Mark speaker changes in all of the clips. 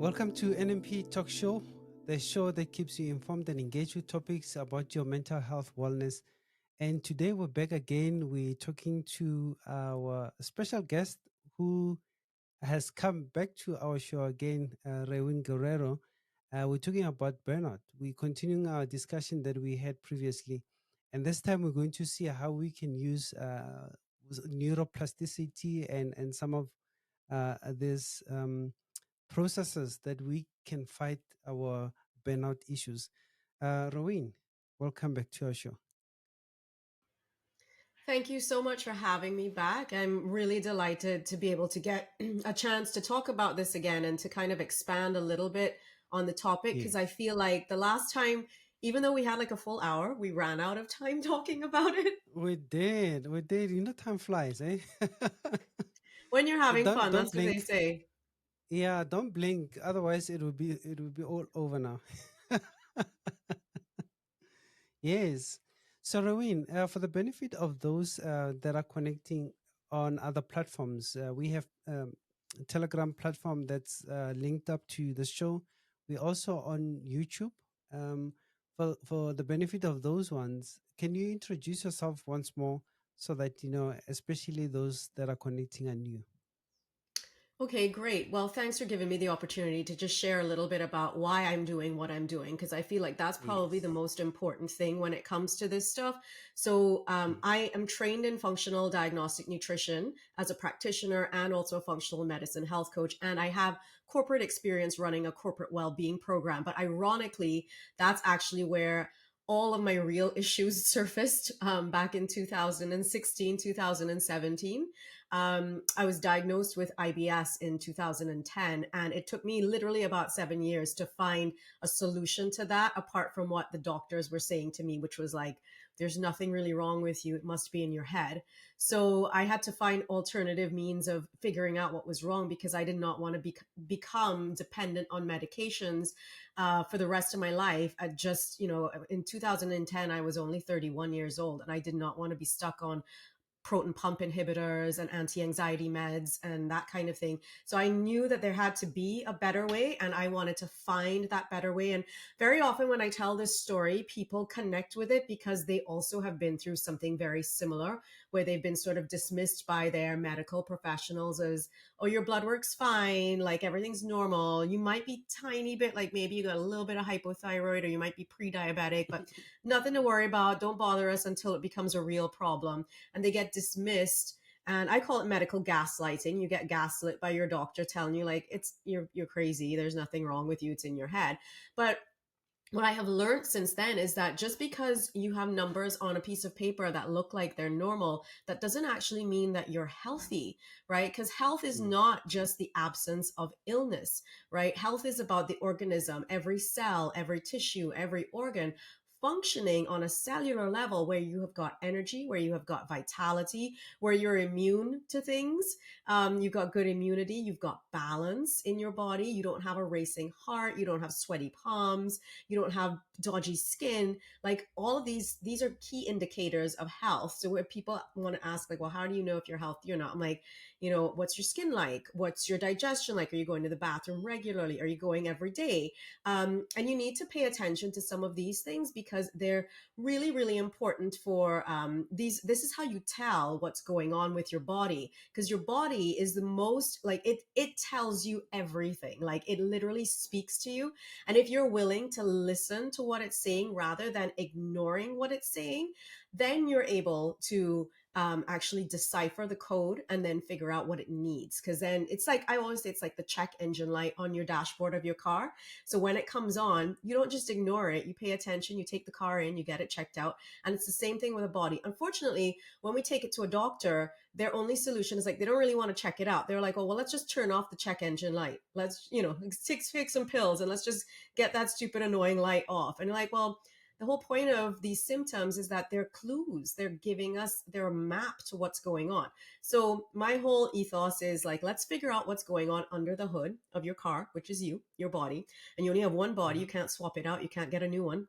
Speaker 1: Welcome to NMP Talk Show, the show that keeps you informed and engaged with topics about your mental health wellness. And today we're back again. We're talking to our special guest who has come back to our show again, Raewyn Guerrero. We're talking about burnout. We're continuing our discussion that we had previously. And this time we're going to see how we can use neuroplasticity and some of these processes that we can fight our burnout issues. Raewyn, welcome back to our show.
Speaker 2: Thank you so much for having me back. I'm really delighted to be able to get a chance to talk about this again and to kind of expand a little bit on the topic because I
Speaker 1: Yes,
Speaker 2: feel like the last time, even though we had like a full hour, we ran out of time talking about it.
Speaker 1: we did. We did. You know, time flies, eh?
Speaker 2: When you're
Speaker 1: So
Speaker 2: having
Speaker 1: don't
Speaker 2: fun,
Speaker 1: don't
Speaker 2: that's what they
Speaker 1: blink.
Speaker 2: say.
Speaker 1: Yeah, don't blink. Otherwise, it will be all over now. Yes. So, Rawin, for the benefit of those that are connecting on other platforms, we have a Telegram platform that's linked up to the show. We're also on YouTube. Um, for the benefit of those ones, can you introduce yourself once more so that you know, especially those that are connecting are new?
Speaker 2: Okay, great. Well, thanks for giving me the opportunity to just share a little bit about why I'm doing what I'm doing, because I feel like that's probably the
Speaker 1: Yes.
Speaker 2: most important thing when it comes to this stuff. So,
Speaker 1: Mm.
Speaker 2: I am trained in functional diagnostic nutrition as a practitioner and also a functional medicine health coach. And I have corporate experience running a corporate well being program. But ironically, that's actually where all of my real issues surfaced back in 2016, 2017. I was diagnosed with IBS in 2010, and it took me literally about 7 years to find a solution to that, apart from what the doctors were saying to me, which was like, there's nothing really wrong with you. It must be in your head. So I had to find alternative means of figuring out what was wrong because I did not want to become dependent on medications for the rest of my life. I just, in 2010, I was only 31 years old and I did not want to be stuck on proton pump inhibitors and anti-anxiety meds and that kind of thing. So I knew that there had to be a better way and I wanted to find that better way. And very often when I tell this story, people connect with it because they also have been through something very similar where they've been sort of dismissed by their medical professionals as, oh, your blood work's fine, like everything's normal. You might be tiny bit, like maybe you got a little bit of hypothyroid or you might be pre-diabetic, but nothing to worry about. Don't bother us until it becomes a real problem, and they get dismissed. And I call it medical gaslighting. You get gaslit by your doctor telling you like it's you're crazy, there's nothing wrong with you, it's in your head. But what I have learned since then is that just because you have numbers on a piece of paper that look like they're normal, that doesn't actually mean that you're healthy, right? Because health is
Speaker 1: Mm.
Speaker 2: not just the absence of illness, right? Health is about the organism, every cell, every tissue, every organ functioning on a cellular level where you have got energy, where you have got vitality, where you're immune to things. You've got good immunity, you've got balance in your body, you don't have a racing heart, you don't have sweaty palms, you don't have dodgy skin. Like all of these are key indicators of health. So where people want to ask like, well, how do you know if you're healthy or not? I'm like, what's your skin like? What's your digestion like? Are you going to the bathroom regularly? Are you going every day? And you need to pay attention to some of these things because they're really, really important for these. This is how you tell what's going on with your body, because your body is the most like it tells you everything. Like it literally speaks to you. And if you're willing to listen to what it's saying rather than ignoring what it's saying, then you're able to actually decipher the code and then figure out what it needs. Because then it's like, I always say, it's like the check engine light on your dashboard of your car. So when it comes on, you don't just ignore it. You pay attention, you take the car in, you get it checked out. And it's the same thing with a body. Unfortunately, when we take it to a doctor, their only solution is like, they don't really want to check it out. They're like, oh, well, let's just turn off the check engine light. Let's, fix some pills and let's just get that stupid, annoying light off. And you're like, well, the whole point of these symptoms is that they're clues. They're giving us their map to what's going on. So my whole ethos is like, let's figure out what's going on under the hood of your car, which is you, your body. And you only have one body.
Speaker 1: Mhm.
Speaker 2: You can't swap it out. You can't get a new one.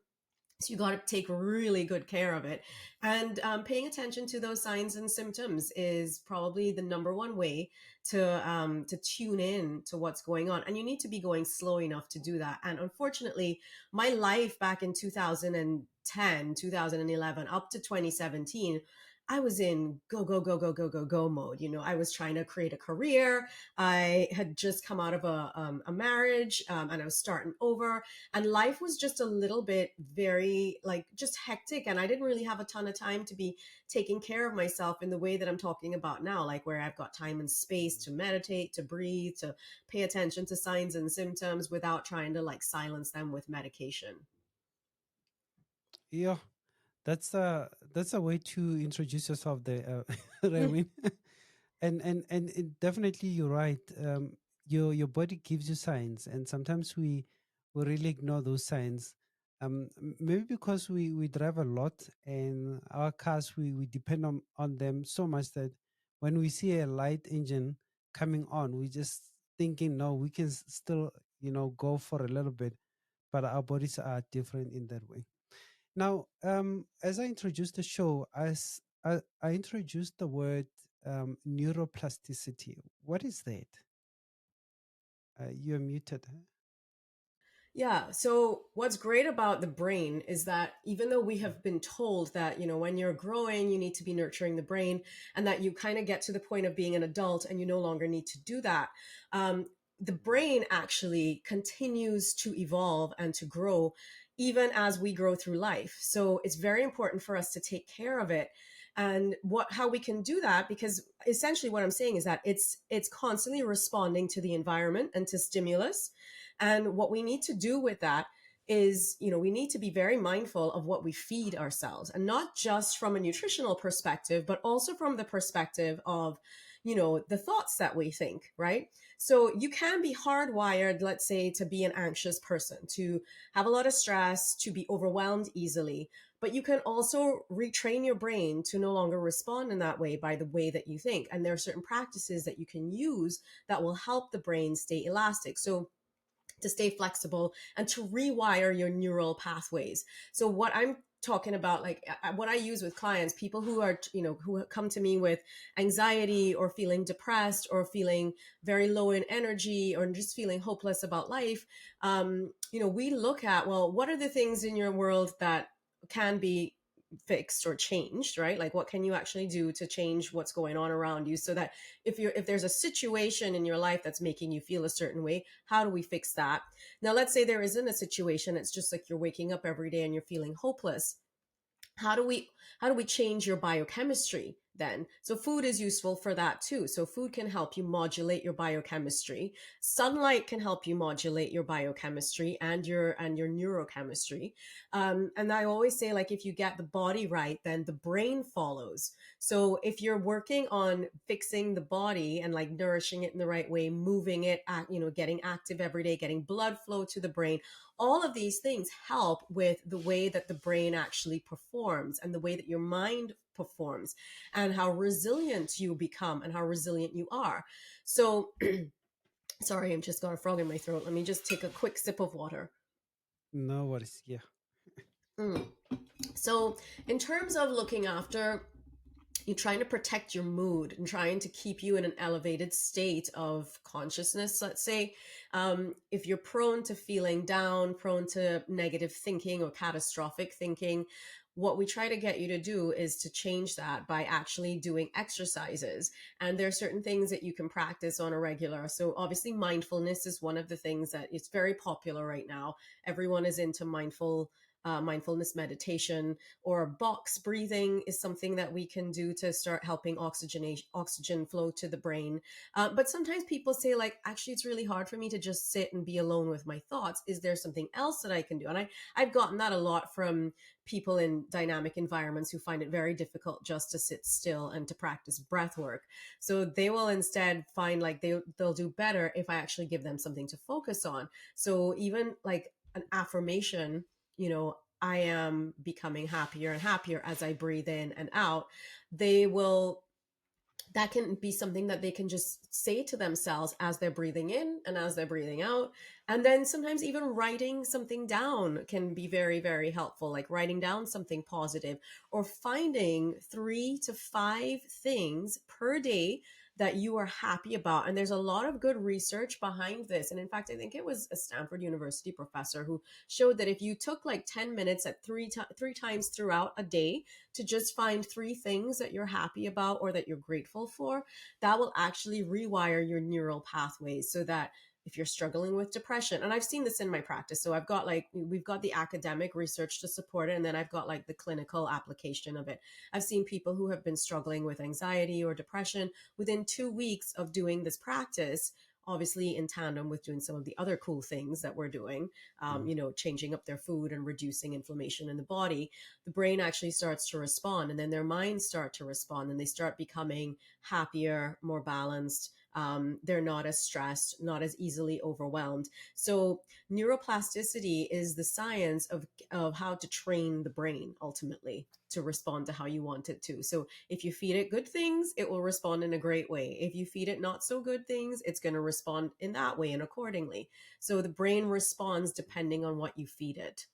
Speaker 2: So you got to take really good care of it, and paying attention to those signs and symptoms is probably the number one way to tune in to what's going on. And you need to be going slow enough to do that. And unfortunately, my life back in 2010, 2011, up to 2017, I was in go go go go go go go mode. You know, I was trying to create a career. I had just come out of a marriage, and I was starting over, and life was just a little bit very like just hectic, and I didn't really have a ton of time to be taking care of myself in the way that I'm talking about now, like where I've got time and space to meditate, to breathe, to pay attention to signs and symptoms without trying to like silence them with medication.
Speaker 1: Yeah, that's a way to introduce yourself there, Raewyn. And definitely you're right. Your body gives you signs, and sometimes we really ignore those signs. Maybe because we drive a lot, and our cars we depend on them so much that when we see a light engine coming on, we just thinking no, we can still go for a little bit, but our bodies are different in that way. Now, as I introduced the show, I introduced the word neuroplasticity. What is that? You're muted. Huh?
Speaker 2: Yeah. So what's great about the brain is that even though we have been told that, you know, when you're growing, you need to be nurturing the brain, and that you kind of get to the point of being an adult and you no longer need to do that, the brain actually continues to evolve and to grow even as we grow through life. So it's very important for us to take care of it. And what how we can do that, because essentially what I'm saying is that it's constantly responding to the environment and to stimulus, and what we need to do with that is, you know, we need to be very mindful of what we feed ourselves, and not just from a nutritional perspective, but also from the perspective of, you know, the thoughts that we think, right? So you can be hardwired, let's say, to be an anxious person, to have a lot of stress, to be overwhelmed easily. But you can also retrain your brain to no longer respond in that way by the way that you think. And there are certain practices that you can use that will help the brain stay elastic. So to stay flexible and to rewire your neural pathways. So what I'm talking about, like what I use with clients, people who are, you know, who come to me with anxiety or feeling depressed or feeling very low in energy or just feeling hopeless about life, you know, we look at, well, what are the things in your world that can be fixed or changed, right? Like what can you actually do to change what's going on around you, so that if there's a situation in your life that's making you feel a certain way, how do we fix that? Now let's say there isn't a situation, it's just like you're waking up every day and you're feeling hopeless. How do we change your biochemistry then? So food is useful for that too. So food can help you modulate your biochemistry. Sunlight can help you modulate your biochemistry and your neurochemistry. And I always say, like, if you get the body right, then the brain follows. So if you're working on fixing the body and like nourishing it in the right way, moving it, you know, getting active every day, getting blood flow to the brain, all of these things help with the way that the brain actually performs and the way that your mind performs and how resilient you become and how resilient you are. So, sorry, I've just got a frog in my throat. Let me just take a quick sip of water.
Speaker 1: No worries. Yeah.
Speaker 2: Mm. So, in terms of looking after, you're trying to protect your mood and trying to keep you in an elevated state of consciousness, let's say. If you're prone to feeling down, prone to negative thinking or catastrophic thinking, what we try to get you to do is to change that by actually doing exercises. And there are certain things that you can practice on a regular. So obviously mindfulness is one of the things that is very popular right now. Everyone is into mindfulness meditation, or box breathing is something that we can do to start helping oxygen flow to the brain. But sometimes people say, like, actually, it's really hard for me to just sit and be alone with my thoughts. Is there something else that I can do? And I've gotten that a lot from people in dynamic environments who find it very difficult just to sit still and to practice breath work. So they will instead find like they'll do better if I actually give them something to focus on. So even like an affirmation, you know, I am becoming happier and happier as I breathe in and out, they will that can be something that they can just say to themselves as they're breathing in and as they're breathing out. And then sometimes even writing something down can be very, very helpful, like writing down something positive or finding 3 to 5 things per day that you are happy about. And there's a lot of good research behind this. And in fact, I think it was a Stanford University professor who showed that if you took like 10 minutes at three times throughout a day to just find 3 things that you're happy about or that you're grateful for, that will actually rewire your neural pathways so that if you're struggling with depression, and I've seen this in my practice, so I've got like, we've got the academic research to support it, and then I've got like the clinical application of it. I've seen people who have been struggling with anxiety or depression within 2 weeks of doing this practice, obviously in tandem with doing some of the other cool things that we're doing,
Speaker 1: Mm.
Speaker 2: changing up their food and reducing inflammation in the body. The brain actually starts to respond, and then their minds start to respond, and they start becoming happier, more balanced. They're not as stressed, not as easily overwhelmed. So neuroplasticity is the science of how to train the brain ultimately to respond to how you want it to. So if you feed it good things, it will respond in a great way. If you feed it not so good things, it's going to respond in that way and accordingly. So the brain responds depending on what you feed it.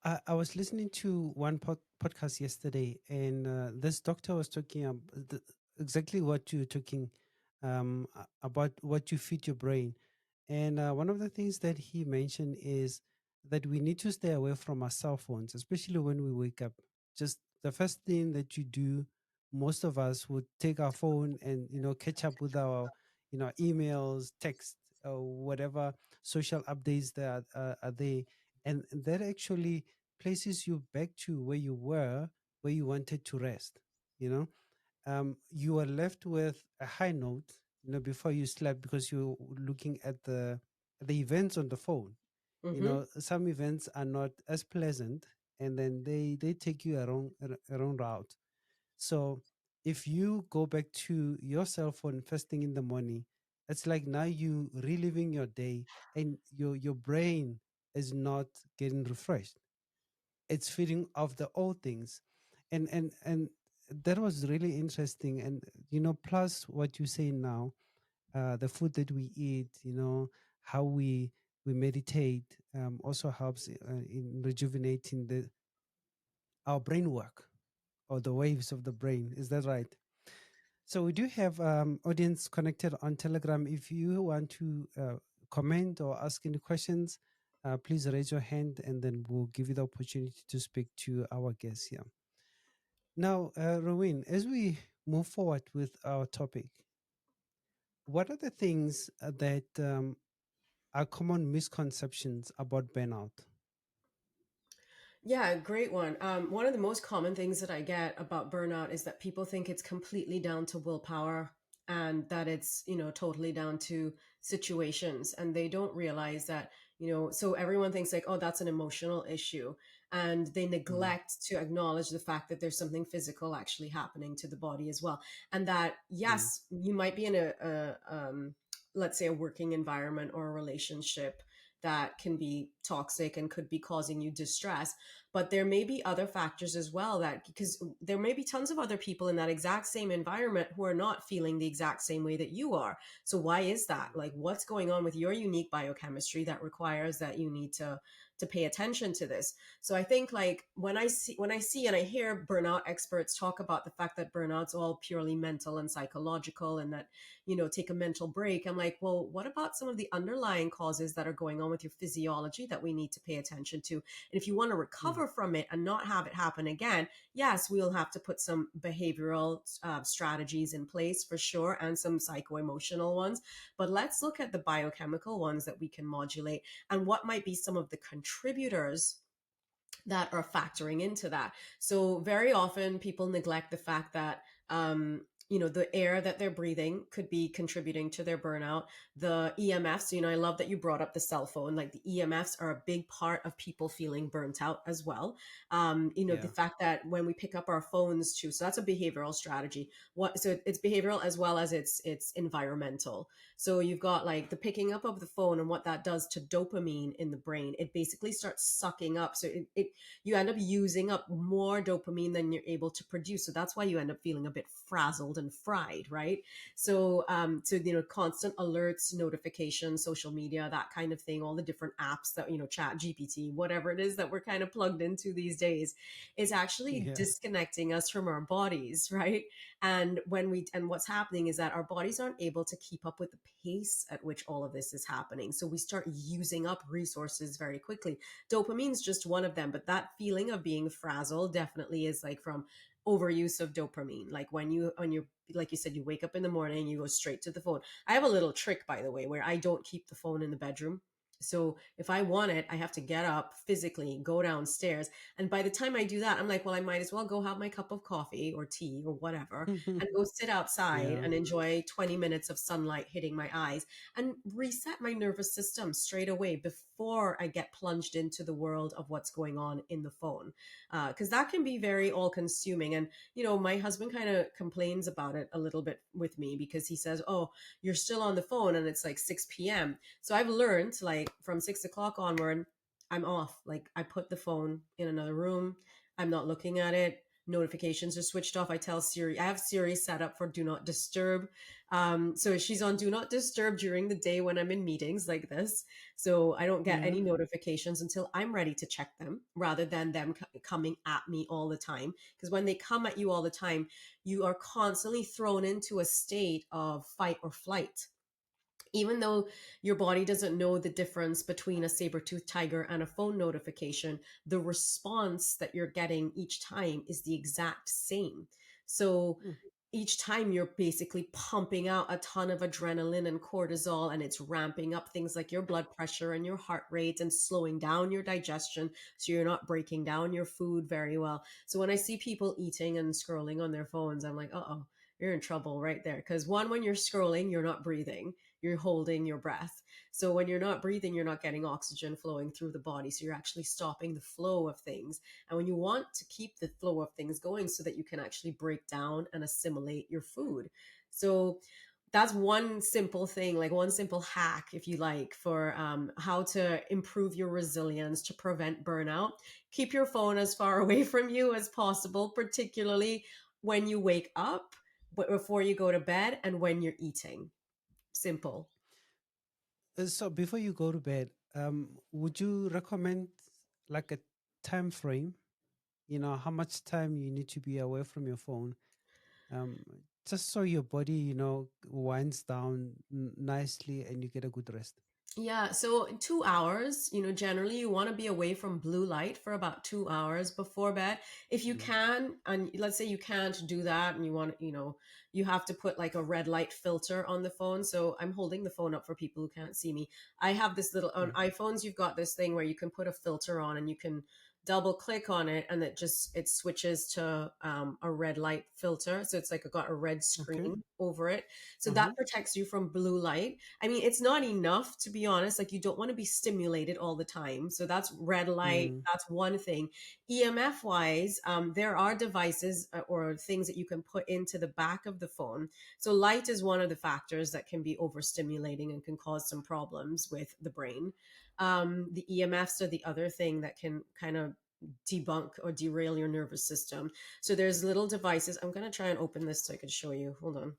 Speaker 1: I was listening to one podcast yesterday, and this doctor was talking exactly what you're talking about, what you feed your brain. And one of the things that he mentioned is that we need to stay away from our cell phones, especially when we wake up. Just the first thing that you do, most of us would take our phone and catch up with our emails, text, whatever social updates that are there, and that actually places you back to where you were, where you wanted to rest. You know, you are left with a high note, before you slept because you're looking at the events on the phone.
Speaker 2: Mm-hmm.
Speaker 1: Some events are not as pleasant, and then they take you a wrong route. So if you go back to your cell phone first thing in the morning, it's like now you reliving your day, and your brain is not getting refreshed. It's feeding off the old things. And that was really interesting. And plus what you say now, the food that we eat, how we meditate, also helps in rejuvenating our brain work, or the waves of the brain. Is that right? So we do have audience connected on Telegram. If you want to comment or ask any questions, please raise your hand, and then we'll give you the opportunity to speak to our guests here. Now, Raewyn, as we move forward with our topic, what are the things that are common misconceptions about burnout?
Speaker 2: Yeah, great one. One of the most common things that I get about burnout is that people think it's completely down to willpower and that it's, totally down to situations. And they don't realize that, so everyone thinks like, oh, that's an emotional issue. And they
Speaker 1: Mm,
Speaker 2: neglect to acknowledge the fact that there's something physical actually happening to the body as well. And that,
Speaker 1: mm,
Speaker 2: yes, you might be in let's say, a working environment or a relationship that can be toxic and could be causing you distress, but there may be other factors as well, that because there may be tons of other people in that exact same environment who are not feeling the exact same way that you are. So why is that? Like, what's going on with your unique biochemistry that requires that you need to pay attention to this? So I think, like, when I see and I hear burnout experts talk about the fact that burnout's all purely mental and psychological, and that, take a mental break, I'm like, well, what about some of the underlying causes that are going on with your physiology that we need to pay attention to? And if you want to
Speaker 1: mm,
Speaker 2: recover from it and not have it happen again, yes, we'll have to put some behavioral strategies in place for sure, and some psycho-emotional ones. But let's look at the biochemical ones that we can modulate, and what might be some of the contributors that are factoring into that. So very often people neglect the fact that the air that they're breathing could be contributing to their burnout. The EMFs, I love that you brought up the cell phone. Like the EMFs are a big part of people feeling burnt out as well. The
Speaker 1: Yeah.
Speaker 2: fact that when we pick up our phones too, so that's a behavioral strategy. So it's behavioral as well as it's environmental. So you've got like the picking up of the phone and what that does to dopamine in the brain. It basically starts sucking up. So it you end up using up more dopamine than you're able to produce. So that's why you end up feeling a bit frazzled and fried, right? So constant alerts, notifications, social media, that kind of thing, all the different apps that, chat, GPT, whatever it is that we're kind of plugged into these days, is actually
Speaker 1: Yeah.
Speaker 2: disconnecting us from our bodies, right? And what's happening is that our bodies aren't able to keep up with the pace at which all of this is happening. So we start using up resources very quickly. Dopamine's just one of them, but that feeling of being frazzled definitely is like from overuse of dopamine. Like when you like you said, you wake up in the morning, you go straight to the phone. I have a little trick, by the way, where I don't keep the phone in the bedroom. So if I want it, I have to get up physically, go downstairs. And by the time I do that, I'm like, well, I might as well go have my cup of coffee or tea or whatever and go sit outside
Speaker 1: Yeah.
Speaker 2: and enjoy 20 minutes of sunlight hitting my eyes and reset my nervous system straight away before I get plunged into the world of what's going on in the phone. Because that can be very all consuming. And, my husband kind of complains about it a little bit with me because he says, oh, you're still on the phone and it's like 6 p.m. So I've learned like from 6 o'clock onward, I'm off. Like I put the phone in another room. I'm not looking at it. Notifications are switched off. I tell Siri, I have Siri set up for do not disturb. So she's on do not disturb during the day when I'm in meetings like this. So I don't get
Speaker 1: Yeah.
Speaker 2: any notifications until I'm ready to check them rather than them coming at me all the time. Because when they come at you all the time, you are constantly thrown into a state of fight or flight, even though your body doesn't know the difference between a saber-toothed tiger and a phone notification. The response that you're getting each time is the exact same. So
Speaker 1: Mm.
Speaker 2: each time you're basically pumping out a ton of adrenaline and cortisol, and it's ramping up things like your blood pressure and your heart rate and slowing down your digestion, so you're not breaking down your food very well. So when I see people eating and scrolling on their phones, I'm like, uh-oh, you're in trouble right there. Because one, when you're scrolling, you're not breathing, you're holding your breath. So when you're not breathing, you're not getting oxygen flowing through the body, so you're actually stopping the flow of things. And when you want to keep the flow of things going so that you can actually break down and assimilate your food. So that's one simple thing, like one simple hack, if you like, for how to improve your resilience to prevent burnout. Keep your phone as far away from you as possible, particularly when you wake up, before you go to bed, and when you're eating. Simple.
Speaker 1: So before you go to bed, would you recommend like a time frame? How much time you need to be away from your phone, um, just so your body, winds down nicely and you get a good rest.
Speaker 2: Yeah, so 2 hours, generally you want to be away from blue light for about 2 hours before bed. If you
Speaker 1: Mm.
Speaker 2: can, and let's say you can't do that and you want, you have to put like a red light filter on the phone. So I'm holding the phone up for people who can't see me. I have this little, on
Speaker 1: Yeah.
Speaker 2: iPhones, you've got this thing where you can put a filter on and you can double click on it and it switches to a red light filter. So it's like got a red
Speaker 1: Okay.
Speaker 2: screen over it. So
Speaker 1: Uh-huh.
Speaker 2: that protects you from blue light. I mean, it's not enough, to be honest. Like, you don't want to be stimulated all the time. So that's red light.
Speaker 1: Mm.
Speaker 2: That's one thing. EMF wise, there are devices or things that you can put into the back of the phone. So light is one of the factors that can be overstimulating and can cause some problems with the brain. The EMFs are the other thing that can kind of debunk or derail your nervous system. So there's little devices. I'm going to try and open this so I can show you. Hold on.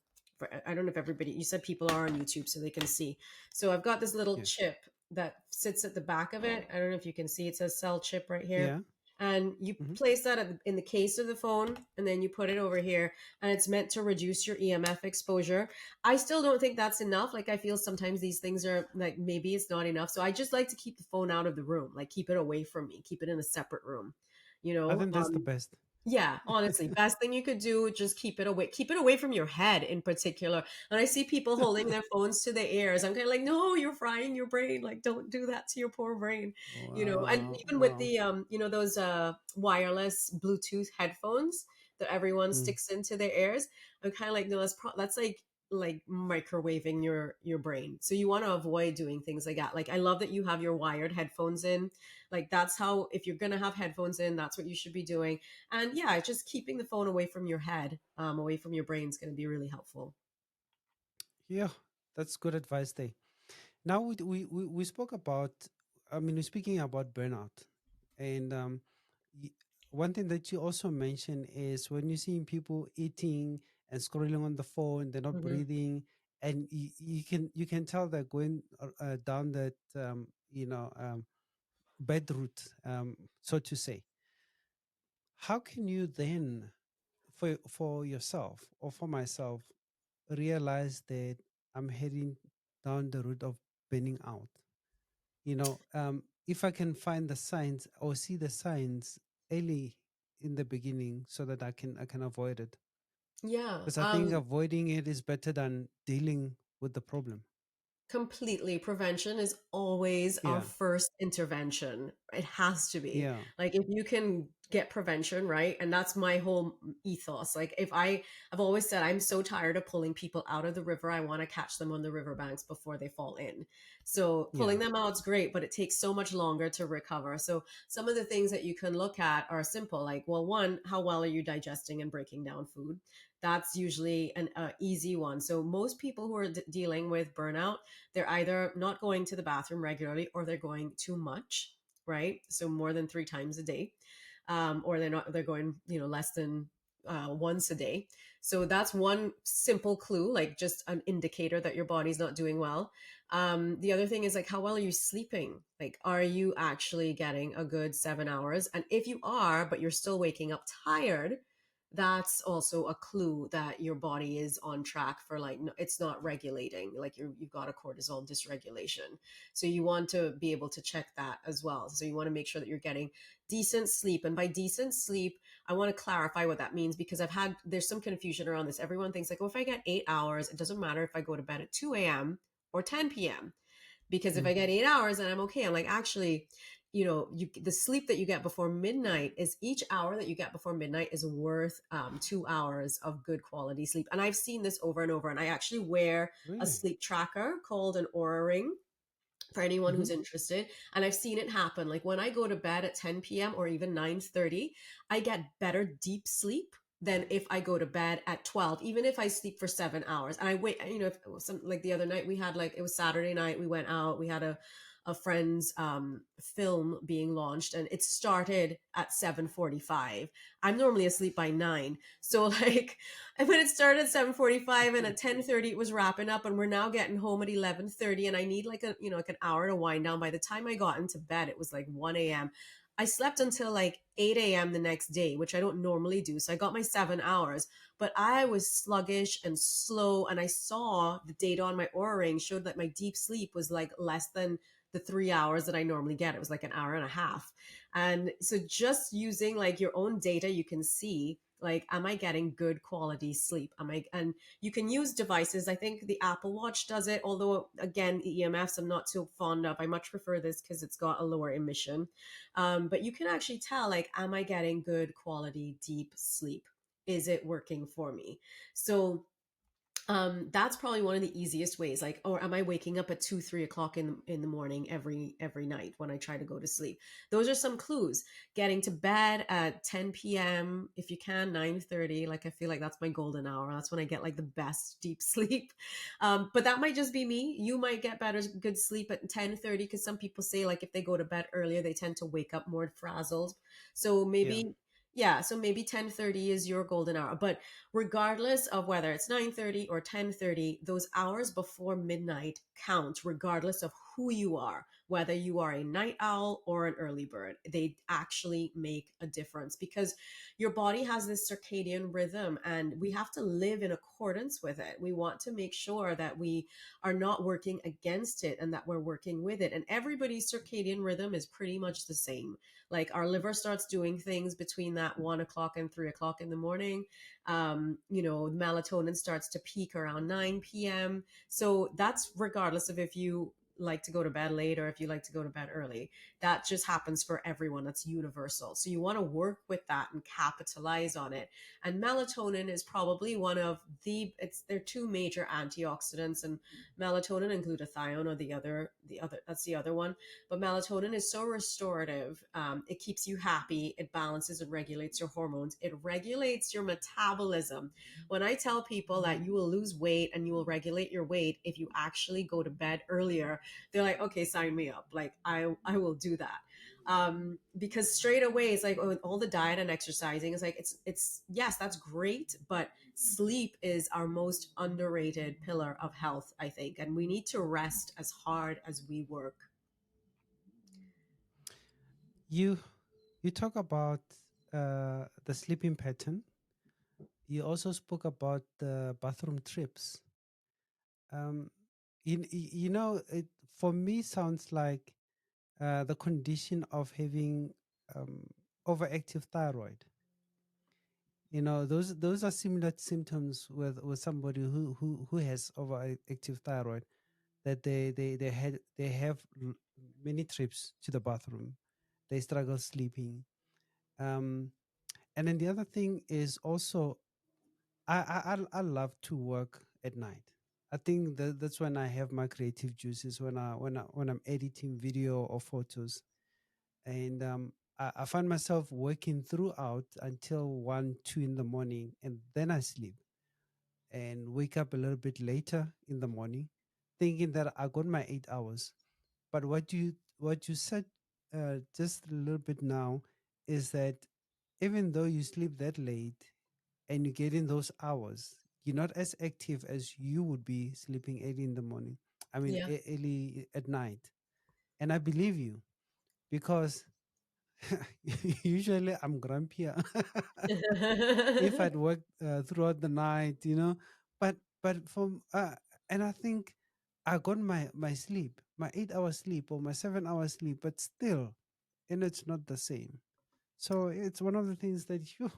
Speaker 2: I don't know if everybody, you said people are on YouTube so they can see. So I've got this little
Speaker 1: Yeah.
Speaker 2: chip that sits at the back of it. I don't know if you can see, it says cell chip right here.
Speaker 1: Yeah.
Speaker 2: And you
Speaker 1: Mm-hmm.
Speaker 2: place that in the case of the phone, and then you put it over here, and it's meant to reduce your EMF exposure. I still don't think that's enough. Like, I feel sometimes these things are like, maybe it's not enough. So I just like to keep the phone out of the room, like keep it away from me, keep it in a separate room, you
Speaker 1: I
Speaker 2: know?
Speaker 1: think that's the best.
Speaker 2: Yeah, honestly, best thing you could do, just keep it away from your head in particular. And I see people holding their phones to their ears. I'm kind of like, no, you're frying your brain. Like, don't do that to your poor brain. And
Speaker 1: Wow.
Speaker 2: even with
Speaker 1: Wow.
Speaker 2: the those wireless Bluetooth headphones, that everyone
Speaker 1: Mm.
Speaker 2: sticks into their ears. I'm kind of like, no, that's like microwaving your brain. So you want to avoid doing things like that. Like I love that you have your wired headphones in. Like that's how, if you're gonna have headphones in, that's what you should be doing. And yeah, just keeping the phone away from your head, away from your brain is going to be really helpful.
Speaker 1: Yeah, that's good advice there. Now we spoke about, I mean, we're speaking about burnout. And y- one thing that you also mentioned is when you're seeing people eating and scrolling on the phone, they're not
Speaker 2: Hmm.
Speaker 1: breathing, and you can tell they're going down that bed route, so to say. How can you then, for yourself or for myself, realize that I'm heading down the route of burning out? If I can find the signs or see the signs early in the beginning so that I can avoid it,
Speaker 2: Yeah.
Speaker 1: because I think avoiding it is better than dealing with the problem.
Speaker 2: Completely. Prevention is always our
Speaker 1: Yeah,
Speaker 2: first intervention. It has to be.
Speaker 1: yeah,
Speaker 2: Like if you can get prevention right, and that's my whole ethos. Like if I've always said I'm so tired of pulling people out of the river. I want to catch them on the riverbanks before they fall in. So pulling
Speaker 1: yeah,
Speaker 2: them out is great, but it takes so much longer to recover. So some of the things that you can look at are simple. Like, well, one, how well are you digesting and breaking down food? That's usually an easy one. So most people who are dealing with burnout, they're either not going to the bathroom regularly or they're going too much, right? So more than 3 times a day, or they're going, less than once a day. So that's one simple clue, like just an indicator that your body's not doing well. The other thing is like, how well are you sleeping? Like, are you actually getting a good 7 hours? And if you are, but you're still waking up tired, that's also a clue that your body is on track for like it's not regulating, like you've got a cortisol dysregulation. So you want to be able to check that as well. So you want to make sure that you're getting decent sleep. And by decent sleep, I want to clarify what that means, because there's some confusion around this. Everyone thinks like, oh, if I get 8 hours, it doesn't matter if I go to bed at 2 a.m. or 10 p.m., because if
Speaker 1: mm,
Speaker 2: I get 8 hours and I'm okay. I'm like, actually, the sleep that you get before midnight, is each hour that you get before midnight is worth 2 hours of good quality sleep. And I've seen this over and over. And I actually wear a
Speaker 1: really.
Speaker 2: sleep tracker called an Aura Ring for anyone
Speaker 1: Mm-hmm.
Speaker 2: who's interested. And I've seen it happen. Like when I go to bed at 10 p.m. or even 9:30, I get better deep sleep than if I go to bed at 12, even if I sleep for 7 hours. And I wait, if some, like the other night we had, like, it was Saturday night, we went out, we had a friend's film being launched, and it started at 7:45. I'm normally asleep by 9. So like when it started at 7:45 and at 10:30 it was wrapping up, and we're now getting home at 11:30, and I need like like an hour to wind down. By the time I got into bed, it was like 1 a.m. I slept until like 8 a.m. the next day, which I don't normally do. So I got my 7 hours, but I was sluggish and slow. And I saw the data on my Oura ring showed that my deep sleep was like less than the 3 hours that I normally get. It was like an hour and a half. And so just using like your own data, you can see like, am I getting good quality sleep? And you can use devices. I think the Apple Watch does it, although again, EMFs I'm not so fond of. I much prefer this because it's got a lower emission. But you can actually tell, like, am I getting good quality deep sleep? Is it working for me? So that's probably one of the easiest ways. Like, or am I waking up at 2 3 o'clock in the morning every night when I try to go to sleep? Those are some clues. Getting to bed at 10 p.m. if you can, 9:30. Like, I feel like that's my golden hour. That's when I get like the best deep sleep. But that might just be me. You might get better good sleep at 10:30, because some people say like if they go to bed earlier, they tend to wake up more frazzled. So
Speaker 1: Yeah,
Speaker 2: maybe, yeah, so maybe 10:30 is your golden hour. But regardless of whether it's 9:30 or 10:30, those hours before midnight count, regardless of who you are, whether you are a night owl or an early bird. They actually make a difference, because your body has this circadian rhythm and we have to live in accordance with it. We want to make sure that we are not working against it and that we're working with it. And everybody's circadian rhythm is pretty much the same. Like our liver starts doing things between that 1 o'clock and 3 o'clock in the morning. Melatonin starts to peak around 9 p.m. So that's regardless of if you like to go to bed late or if you like to go to bed early. That just happens for everyone. That's universal. So you want to work with that and capitalize on it. And melatonin is probably one of they're two major antioxidants, and melatonin and glutathione are the other that's the other one. But melatonin is so restorative. It keeps you happy. It balances and regulates your hormones. It regulates your metabolism. When I tell people that you will lose weight and you will regulate your weight if you actually go to bed earlier, they're like, okay, sign me up. Like I will do that. Because straight away it's like, oh, all the diet and exercising is like, it's yes, that's great, but sleep is our most underrated pillar of health, I think, and we need to rest as hard as we work.
Speaker 1: You you talk about the sleeping pattern. You also spoke about the bathroom trips. Um, you know, it for me sounds like the condition of having um, overactive thyroid. You know, those are similar symptoms with somebody who has overactive thyroid, that they have many trips to the bathroom. They struggle sleeping. Um, and then the other thing is also I love to work at night. I think that's when I have my creative juices, when I'm editing video or photos, and I find myself working throughout until 1, 2 in the morning, and then I sleep and wake up a little bit later in the morning, thinking that I got my 8 hours. But what you said just a little bit now is that even though you sleep that late and you get in those hours, you're not as active as you would be sleeping early in the morning. I mean,
Speaker 2: Yeah.
Speaker 1: early at night. And I believe you because usually I'm grumpier if I'd worked throughout the night, you know. But from and I think I got my sleep, my 8 hours sleep or my 7 hours sleep, but still, and it's not the same. So it's one of the things that you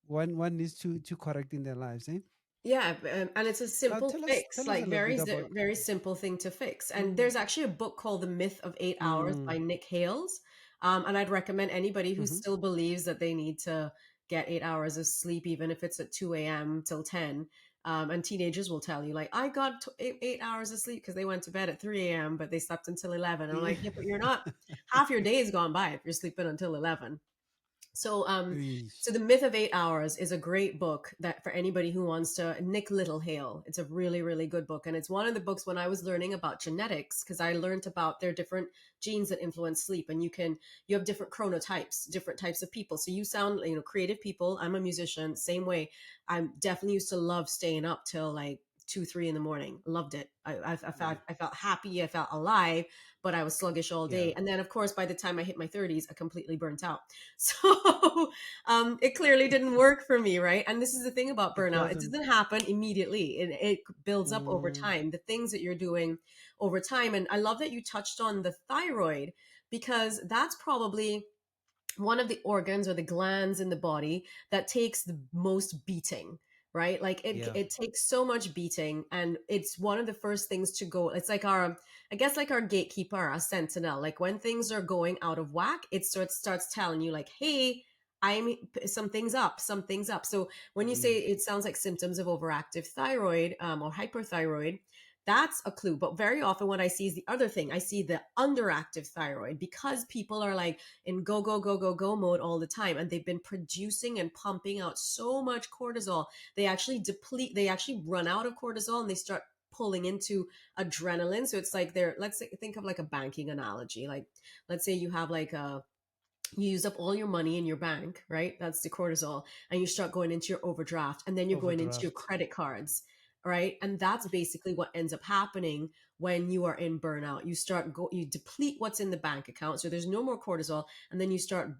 Speaker 1: one needs to correct in their lives, eh?
Speaker 2: Yeah, and it's a
Speaker 1: Now
Speaker 2: simple fix,
Speaker 1: tell us a
Speaker 2: like
Speaker 1: little bit about.
Speaker 2: very simple thing to fix. And
Speaker 1: Mm,
Speaker 2: there's actually a book called The Myth of 8 Hours
Speaker 1: mm,
Speaker 2: by Nick Hales. And I'd recommend anybody who
Speaker 1: mm-hmm.
Speaker 2: still believes that they need to get 8 hours of sleep, even if it's at 2 a.m. till 10. And teenagers will tell you, like, I got 8 hours of sleep because they went to bed at 3 a.m., but they slept until 11. And I'm
Speaker 1: Yeah.
Speaker 2: like, yeah, but you're not, half your day is gone by if you're sleeping until 11. So, so
Speaker 1: Eesh.
Speaker 2: the Myth of 8 Hours is a great book that for anybody who wants to. Nick Littlehale, it's a really, really good book, and it's one of the books when I was learning about genetics, because I learned about their different genes that influence sleep, and you have different chronotypes, different types of people. So you sound, creative people. I'm a musician, same way. I definitely used to love staying up till like 2, 3 in the morning. Loved it.
Speaker 1: Mm,
Speaker 2: I felt happy. I felt alive, but I was sluggish all
Speaker 1: yeah,
Speaker 2: day. And then, of course, by the time I hit my 30s, I completely burnt out. So it clearly didn't work for me, right? And this is the thing about
Speaker 1: it
Speaker 2: burnout. It
Speaker 1: doesn't.
Speaker 2: doesn't happen immediately. It builds up over
Speaker 1: Mm,
Speaker 2: time. The things that you're doing over time. And I love that you touched on the thyroid, because that's probably one of the organs or the glands in the body that takes the most beating, right? Like
Speaker 1: yeah.
Speaker 2: it takes so much beating, and it's one of the first things to go. It's like our, I guess, like our gatekeeper, our sentinel. Like when things are going out of whack, it starts telling you like, hey, I'm something's up, something's up. So when you
Speaker 1: Mm,
Speaker 2: say it sounds like symptoms of overactive thyroid, or hyperthyroid, that's a clue. But very often what I see is the other thing. I see the underactive thyroid, because people are like in go go go go go mode all the time, and they've been producing and pumping out so much cortisol, they actually run out of cortisol, and they start pulling into adrenaline. So it's like they're, let's say, think of like a banking analogy. Like, let's say you have like a, you use up all your money in your bank, right? That's the cortisol. And you start going into your overdraft, and then you're going into your
Speaker 1: overdraft.
Speaker 2: credit cards, right? And that's basically what ends up happening when you are in burnout. You deplete what's in the bank account. So there's no more cortisol. And then you start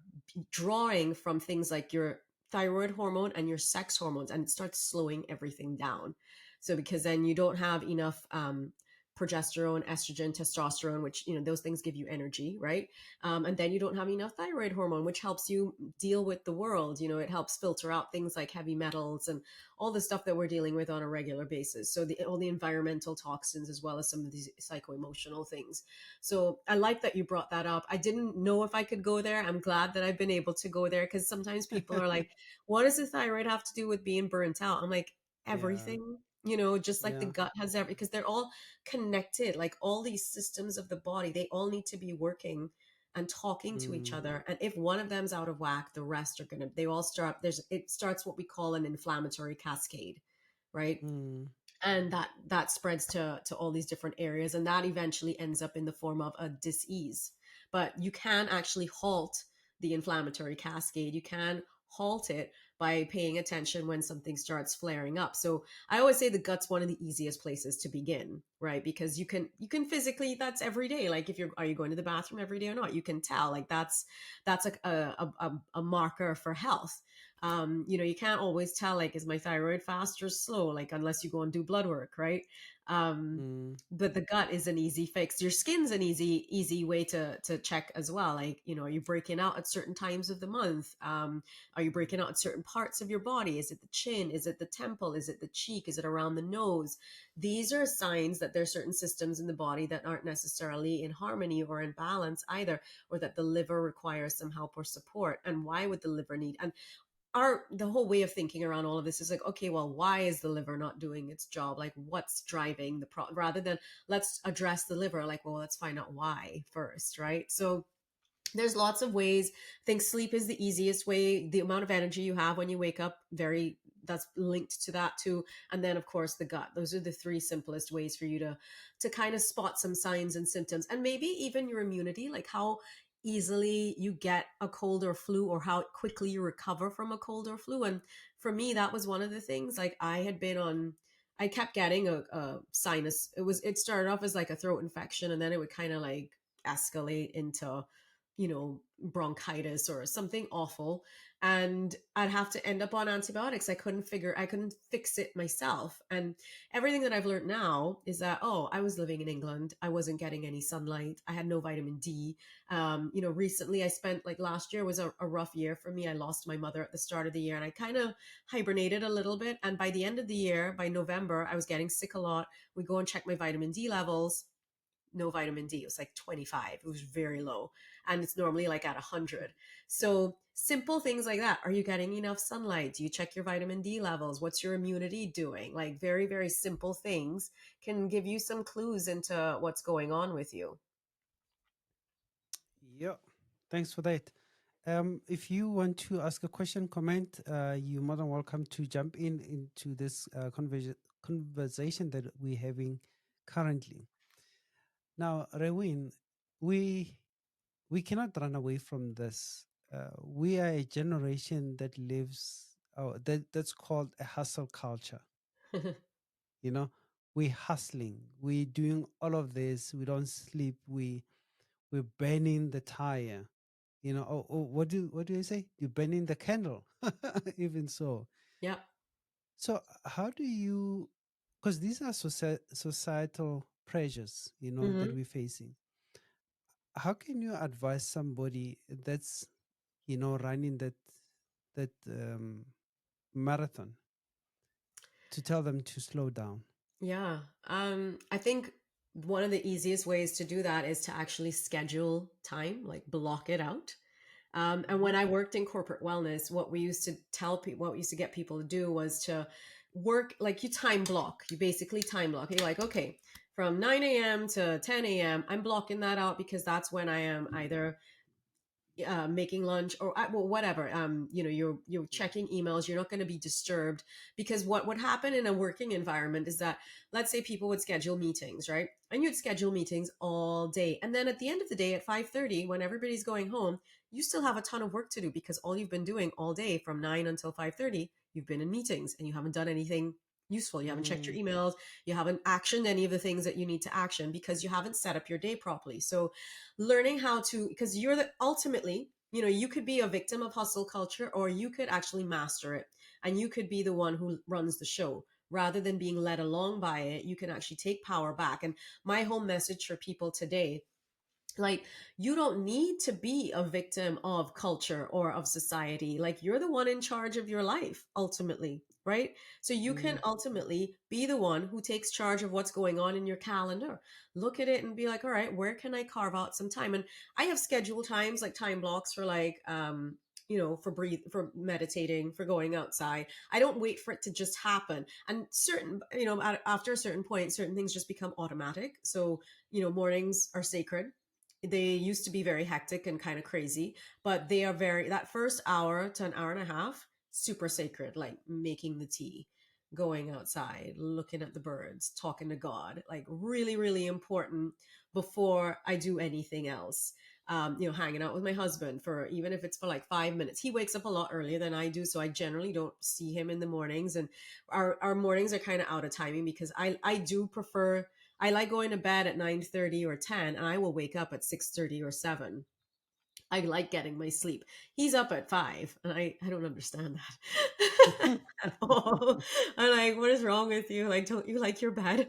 Speaker 2: drawing from things like your thyroid hormone and your sex hormones, and it starts slowing everything down. So because then you don't have enough progesterone, estrogen, testosterone, which, those things give you energy, right? And then you don't have enough thyroid hormone, which helps you deal with the world. It helps filter out things like heavy metals and all the stuff that we're dealing with on a regular basis. So all the environmental toxins, as well as some of these psycho-emotional things. So I like that you brought that up. I didn't know if I could go there. I'm glad that I've been able to go there, because sometimes people are like, what does the thyroid have to do with being burnt out? I'm like,
Speaker 1: Yeah.
Speaker 2: everything. Just like the
Speaker 1: Yeah.
Speaker 2: gut has every, because they're all connected. Like all these systems of the body, they all need to be working and talking to each
Speaker 1: Mm,
Speaker 2: other. And if one of them's out of whack, the rest are gonna, they all start, it starts what we call an inflammatory cascade, right?
Speaker 1: mm,
Speaker 2: And that spreads to all these different areas, and that eventually ends up in the form of a disease. But you can actually halt the inflammatory cascade. You can halt it by paying attention when something starts flaring up. So I always say the gut's one of the easiest places to begin, right? Because you can physically, that's every day. Like, if you're, are you going to the bathroom every day or not, you can tell. Like, that's a marker for health. You can't always tell, like, is my thyroid fast or slow, like, unless you go and do blood work, right?
Speaker 1: mm,
Speaker 2: But the gut is an easy fix. Your skin's an easy way to check as well. Like, are you breaking out at certain times of the month? Are you breaking out at certain parts of your body? Is it the chin? Is it the temple? Is it the cheek? Is it around the nose? These are signs that there's certain systems in the body that aren't necessarily in harmony or in balance either, or that the liver requires some help or support. And why would the liver need? And the whole way of thinking around all of this is like, okay, well, why is the liver not doing its job? Like, what's driving the problem? Rather than let's address the liver, like, well, let's find out why first, right? So there's lots of ways. I think sleep is the easiest way. The amount of energy you have when you wake up, very, that's linked to that too. And then of course the gut. Those are the three simplest ways for you to kind of spot some signs and symptoms, and maybe even your immunity, like how easily you get a cold or flu, or how quickly you recover from a cold or flu. And for me, that was one of the things. Like, I kept getting a sinus. It started off as like a throat infection, and then it would kind of like escalate into bronchitis or something awful, and I'd have to end up on antibiotics. I couldn't fix it myself. And everything that I've learned now is that, oh, I was living in England, I wasn't getting any sunlight, I had no vitamin D. Recently, I spent, like, last year was a rough year for me. I lost my mother at the start of the year, and I kind of hibernated a little bit, and by the end of the year, by November, I was getting sick a lot. We go and check my vitamin D levels, no vitamin D. It was like 25. It was very low. And it's normally like at 100. So simple things like that. Are you getting enough sunlight? Do you check your vitamin D levels? What's your immunity doing? Like, very, very simple things can give you some clues into what's going on with you.
Speaker 1: yeah. Thanks for that. If you want to ask a question, comment, you're more than welcome to jump into this conversation that we're having currently. Now, Rewin, we we cannot run away from this. We are a generation that lives, that's called a hustle culture. You know, we hustling, we doing all of this. We don't sleep. We're burning the tire. What do you say? You're burning the candle. Even so.
Speaker 2: Yeah.
Speaker 1: So how do you? Because these are societal pressures, that
Speaker 2: Hmm.
Speaker 1: we're facing. How can you advise somebody that's running that marathon, to tell them to slow down?
Speaker 2: Yeah. I think one of the easiest ways to do that is to actually schedule time, like block it out. And
Speaker 1: Hmm.
Speaker 2: when I worked in corporate wellness, what we used to tell people, what we used to get people to do was to work, like, you time block. You basically time block. You're like, okay, from 9 a.m. to 10 a.m., I'm blocking that out because that's when I am either making lunch, or well, whatever. You're
Speaker 1: Yeah.
Speaker 2: checking emails. You're not going to be disturbed, because what would happen in a working environment is that, let's say people would schedule meetings, right? And you'd schedule meetings all day, and then at the end of the day at 5:30, when everybody's going home, you still have a ton of work to do, because all you've been doing all day from 9 until 5:30, you've been in meetings and you haven't done anything useful. You haven't checked your
Speaker 1: Mm,
Speaker 2: emails. You haven't actioned any of the things that you need to action, because you haven't set up your day properly. So learning how to, because you're the ultimately, you could be a victim of hustle culture, or you could actually master it, and you could be the one who runs the show, rather than being led along by it, you can actually take power back. And my whole message for people today, like, you don't need to be a victim of culture or of society. Like, you're the one in charge of your life ultimately, right? So you can
Speaker 1: Mm,
Speaker 2: ultimately be the one who takes charge of what's going on in your calendar. Look at it and be like, all right, where can I carve out some time? And I have scheduled times, like time blocks for like for breathe, for meditating, for going outside. I don't wait for it to just happen. And certain, after a certain point, certain things just become automatic. So, mornings are sacred. They used to be very hectic and kind of crazy, but they are very, that first hour to an hour and a half, super sacred, like making the tea, going outside, looking at the birds, talking to God, like really, really important before I do anything else. Hanging out with my husband for, even if it's for like 5 minutes. He wakes up a lot earlier than I do, so I generally don't see him in the mornings. And our mornings are kind of out of timing because I do prefer, I like going to bed at 9:30 or 10, and I will wake up at 6:30 or 7. I like getting my sleep. He's up at 5, and I don't understand that at all. I'm like, what is wrong with you? Like, don't you like your bed?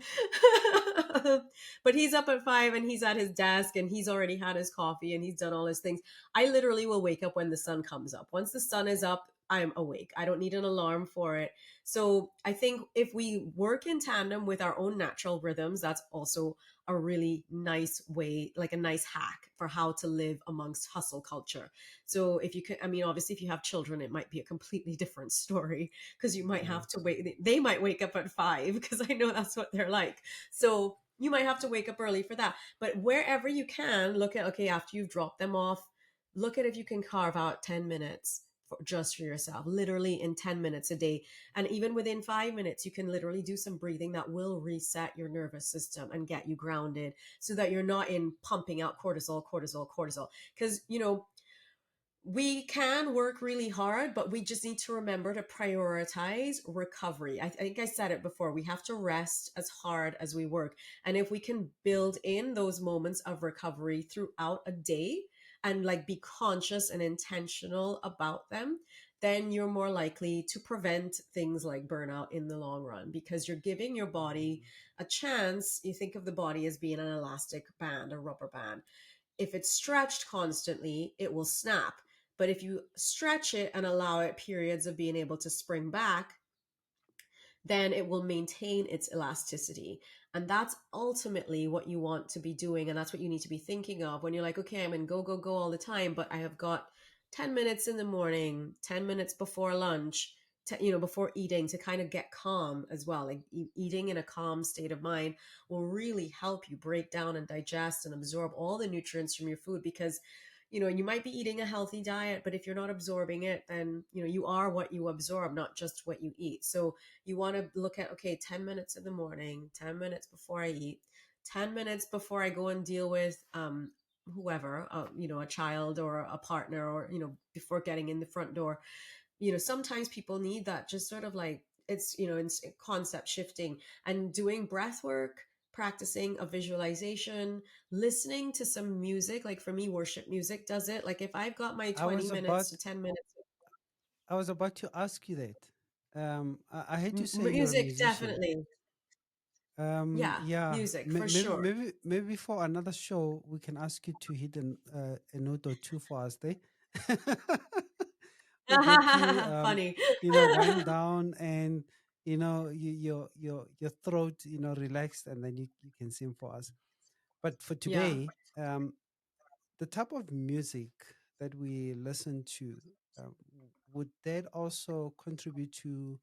Speaker 2: But he's up at 5 and he's at his desk and he's already had his coffee and he's done all his things. I literally will wake up when the sun comes up. Once the sun is up, I'm awake. I don't need an alarm for it. So I think if we work in tandem with our own natural rhythms, that's also a really nice way, like a nice hack for how to live amongst hustle culture. So if you can, I mean, obviously, if you have children, it might be a completely different story because you might
Speaker 1: yeah.
Speaker 2: have to wait. They might wake up at 5 because I know that's what they're like. So you might have to wake up early for that. But wherever you can, look at, okay, after you've dropped them off, look at if you can carve out 10 minutes just for yourself, literally in 10 minutes a day. And even within 5 minutes, you can literally do some breathing that will reset your nervous system and get you grounded so that you're not in pumping out cortisol, cortisol, cortisol. Because, we can work really hard, but we just need to remember to prioritize recovery. I think I said it before. We have to rest as hard as we work. And if we can build in those moments of recovery throughout a day and like be conscious and intentional about them, then you're more likely to prevent things like burnout in the long run because you're giving your body a chance. You think of the body as being an elastic band, a rubber band. If it's stretched constantly, it will snap. But if you stretch it and allow it periods of being able to spring back, then it will maintain its elasticity. And that's ultimately what you want to be doing. And that's what you need to be thinking of when you're like, okay, I'm in go, go, go all the time, but I have got 10 minutes in the morning, 10 minutes before lunch, before eating to kind of get calm as well. Like eating in a calm state of mind will really help you break down and digest and absorb all the nutrients from your food because you might be eating a healthy diet, but if you're not absorbing it, then you are what you absorb, not just what you eat. So you want to look at, okay, 10 minutes in the morning, 10 minutes before I eat, 10 minutes before I go and deal with whoever, a child or a partner, or before getting in the front door. Sometimes people need that, just sort of like, it's concept shifting and doing breath work, practicing a visualization, listening to some music. Like for me, worship music does it. Like if I've got my
Speaker 1: I
Speaker 2: 20
Speaker 1: was
Speaker 2: minutes to
Speaker 1: about
Speaker 2: 10 minutes,
Speaker 1: I was about to ask you that. I hate to say you're a
Speaker 2: music
Speaker 1: musician.
Speaker 2: definitely. Yeah,
Speaker 1: Yeah,
Speaker 2: music for sure.
Speaker 1: maybe for another show we can ask you to hit a note or two for us there. We'll get you
Speaker 2: Funny.
Speaker 1: wind down and your throat relaxed, and then you can sing for us. But for
Speaker 2: Yeah.
Speaker 1: today, the type of music that we listen to, would that also contribute to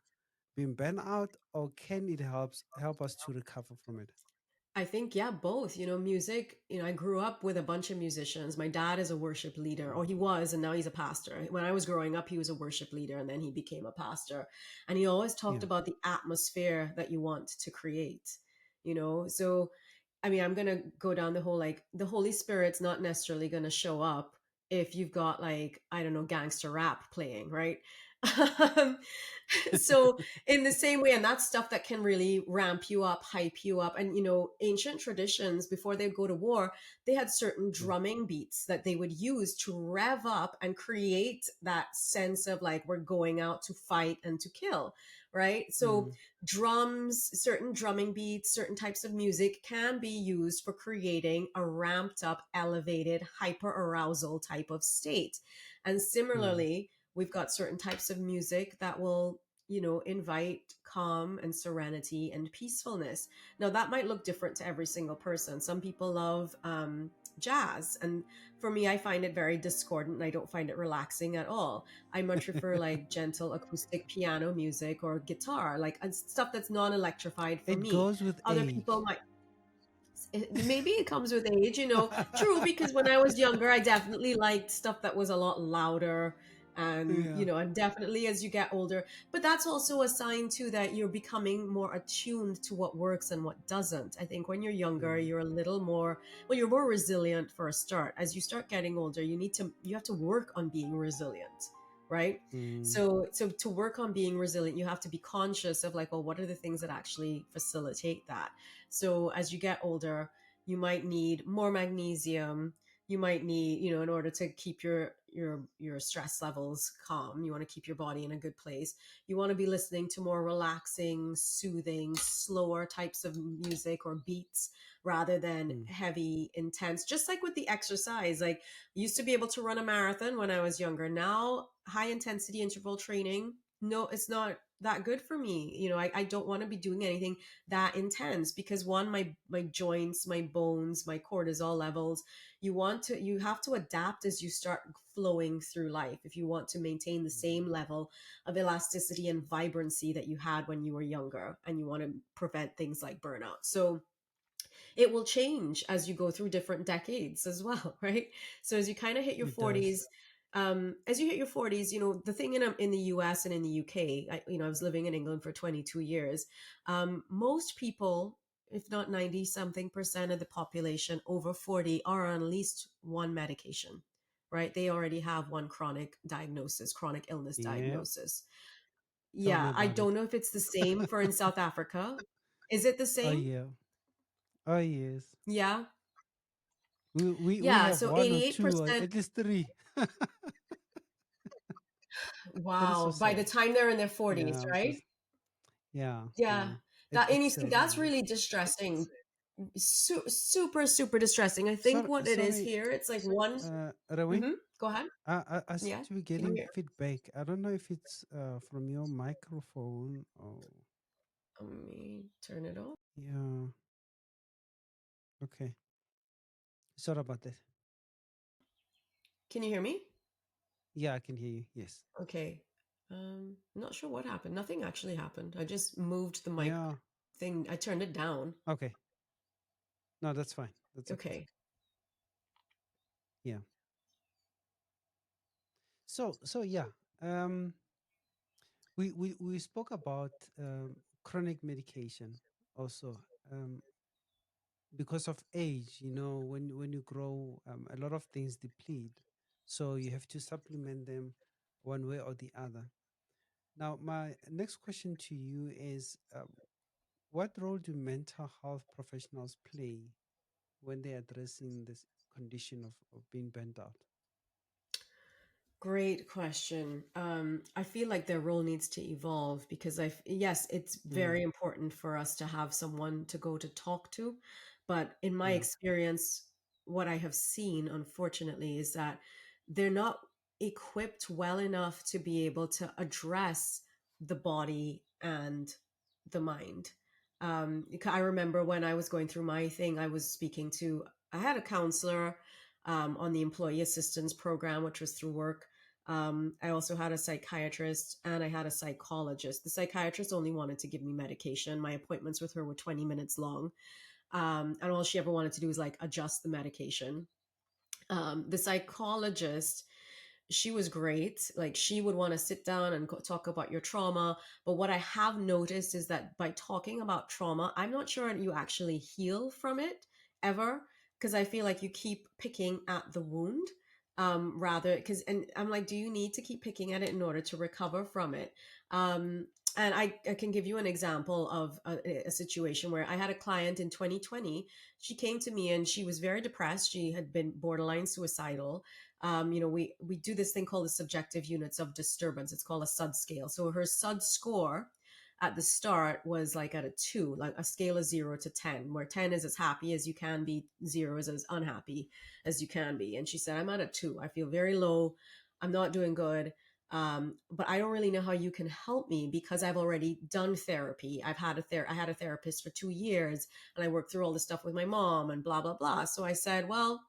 Speaker 1: being burnt out, or can it help us to recover from it?
Speaker 2: I think, yeah, both. Music, I grew up with a bunch of musicians. My dad is a worship leader, or he was, and now he's a pastor. When I was growing up, he was a worship leader and then he became a pastor. And he always talked
Speaker 1: Yeah.
Speaker 2: about the atmosphere that you want to create. So, I mean, I'm going to go down the whole, like, the Holy Spirit's not necessarily going to show up if you've got, like, I don't know, gangster rap playing, right? Um, so in the same way, and that's stuff that can really ramp you up, hype you up. And ancient traditions, before they'd go to war, they had certain
Speaker 1: Yeah.
Speaker 2: drumming beats that they would use to rev up and create that sense of like, we're going out to fight and to kill, right? So
Speaker 1: Mm,
Speaker 2: drums, certain drumming beats, certain types of music can be used for creating a ramped up, elevated, hyper arousal type of state. And
Speaker 1: mm,
Speaker 2: similarly, we've got certain types of music that will, invite calm and serenity and peacefulness. Now, that might look different to every single person. Some people love jazz. And for me, I find it very discordant and I don't find it relaxing at all. I much prefer like gentle acoustic piano music or guitar, like and stuff that's non electrified for
Speaker 1: it
Speaker 2: me.
Speaker 1: goes with
Speaker 2: Other people
Speaker 1: age.
Speaker 2: might, maybe it comes with age, true, because when I was younger I definitely liked stuff that was a lot louder. And
Speaker 1: Yeah.
Speaker 2: and definitely as you get older, but that's also a sign too that you're becoming more attuned to what works and what doesn't. I think when you're younger
Speaker 1: Mm,
Speaker 2: you're a little more, well, you're more resilient for a start. As you start getting older, you have to work on being resilient, right?
Speaker 1: mm,
Speaker 2: So to work on being resilient, you have to be conscious of like, well, what are the things that actually facilitate that? So as you get older, you might need more magnesium. You might need, in order to keep your stress levels calm. You want to keep your body in a good place. You want to be listening to more relaxing, soothing, slower types of music or beats rather than
Speaker 1: mm,
Speaker 2: heavy, intense. Just like with the exercise, like I used to be able to run a marathon when I was younger. Now, high intensity interval training, no, it's not that good for me. I don't want to be doing anything that intense because one, my joints, my bones, my cortisol levels, you have to adapt as you start flowing through life if you want to maintain the same
Speaker 1: mm,
Speaker 2: level of elasticity and vibrancy that you had when you were younger, and you want to prevent things like burnout. So it will change as you go through different decades as well, right? So as you kind of hit your
Speaker 1: it does.
Speaker 2: 40s, as you hit your 40s, the thing in the US and in the UK, I was living in England for 22 years. Most people, if not 90 something percent of the population over 40, are on at least one medication, right? They already have one chronic diagnosis, chronic illness
Speaker 1: Yeah.
Speaker 2: diagnosis.
Speaker 1: Tell me
Speaker 2: Yeah, I
Speaker 1: about it.
Speaker 2: don't know if it's the same for in South Africa. Is it the
Speaker 1: Oh
Speaker 2: same?
Speaker 1: yeah. Oh yes.
Speaker 2: Yeah.
Speaker 1: We
Speaker 2: Yeah,
Speaker 1: have
Speaker 2: so
Speaker 1: one or two, or
Speaker 2: 88%.
Speaker 1: at least three. That is so
Speaker 2: Wow, by the
Speaker 1: sad.
Speaker 2: time they're in their 40s,
Speaker 1: Yeah.
Speaker 2: right?
Speaker 1: Yeah.
Speaker 2: Yeah.
Speaker 1: Yeah.
Speaker 2: And you
Speaker 1: It's
Speaker 2: see,
Speaker 1: sad,
Speaker 2: that's
Speaker 1: man.
Speaker 2: really distressing. Super, super distressing. I think
Speaker 1: Sorry,
Speaker 2: what it is
Speaker 1: sorry,
Speaker 2: here, it's like one.
Speaker 1: Raewyn.
Speaker 2: Mm-hmm. Go ahead.
Speaker 1: I seem
Speaker 2: Yeah.
Speaker 1: to be
Speaker 2: Can you
Speaker 1: getting
Speaker 2: hear?
Speaker 1: feedback. I don't know if it's from your microphone or
Speaker 2: Let me turn it off.
Speaker 1: yeah. Okay. Sorry about that.
Speaker 2: Can you hear me?
Speaker 1: Yeah, I can hear you. Yes.
Speaker 2: Okay. I'm not sure what happened. Nothing actually happened. I just moved the mic
Speaker 1: Yeah.
Speaker 2: thing. I turned it down.
Speaker 1: Okay. No, that's fine. That's okay.
Speaker 2: Okay.
Speaker 1: Yeah. So yeah. Um we spoke about chronic medication also. Because of age, when you grow, a lot of things deplete, so you have to supplement them one way or the other. Now my next question to you is, what role do mental health professionals play when they're addressing this condition of being burnt out?
Speaker 2: Great question. I feel like their role needs to evolve because yes, it's
Speaker 1: Mm,
Speaker 2: very important for us to have someone to go to talk to. But in my
Speaker 1: yeah.
Speaker 2: experience, what I have seen, unfortunately, is that they're not equipped well enough to be able to address the body and the mind. I remember when I was going through my thing, I had a counselor on the employee assistance program, which was through work. I also had a psychiatrist and I had a psychologist. The psychiatrist only wanted to give me medication. My appointments with her were 20 minutes long. And all she ever wanted to do was like adjust the medication. The psychologist, she was great. Like she would want to sit down and talk about your trauma. But what I have noticed is that by talking about trauma, I'm not sure you actually heal from it ever, because I feel like you keep picking at the wound, rather because, and I'm like, do you need to keep picking at it in order to recover from it? Um, and I can give you an example of a situation where I had a client in 2020. She came to me and she was very depressed. She had been borderline suicidal. We do this thing called the subjective units of disturbance. It's called a SUD scale. So her SUD score at the start was like at a 2, like a scale of 0 to 10, where 10 is as happy as you can be, 0 is as unhappy as you can be. And she said, I'm at a 2. I feel very low. I'm not doing good. But I don't really know how you can help me because I've already done therapy. I had a therapist for 2 years, and I worked through all this stuff with my mom and blah blah blah. So I said, well,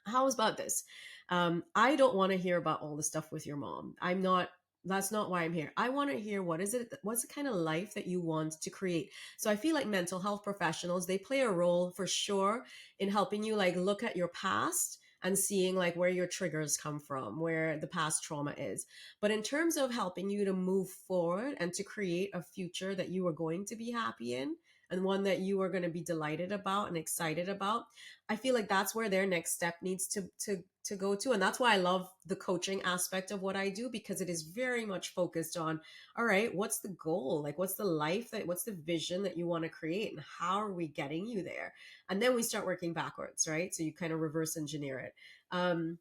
Speaker 2: how's about this? I don't want to hear about all the stuff with your mom. I'm not. That's not why I'm here. I want to hear what's the kind of life that you want to create. So I feel like mental health professionals, they play a role for sure in helping you like look at your past and seeing like where your triggers come from, where the past trauma is. But in terms of helping you to move forward and to create a future that you are going to be happy in, and one that you are going to be delighted about and excited about, I feel like that's where their next step needs to go to. And that's why I love the coaching aspect of what I do, because it is very much focused on, all right, what's the goal? Like what's the vision that you want to create, and how are we getting you there? And then we start working backwards, right? So you kind of reverse engineer it. And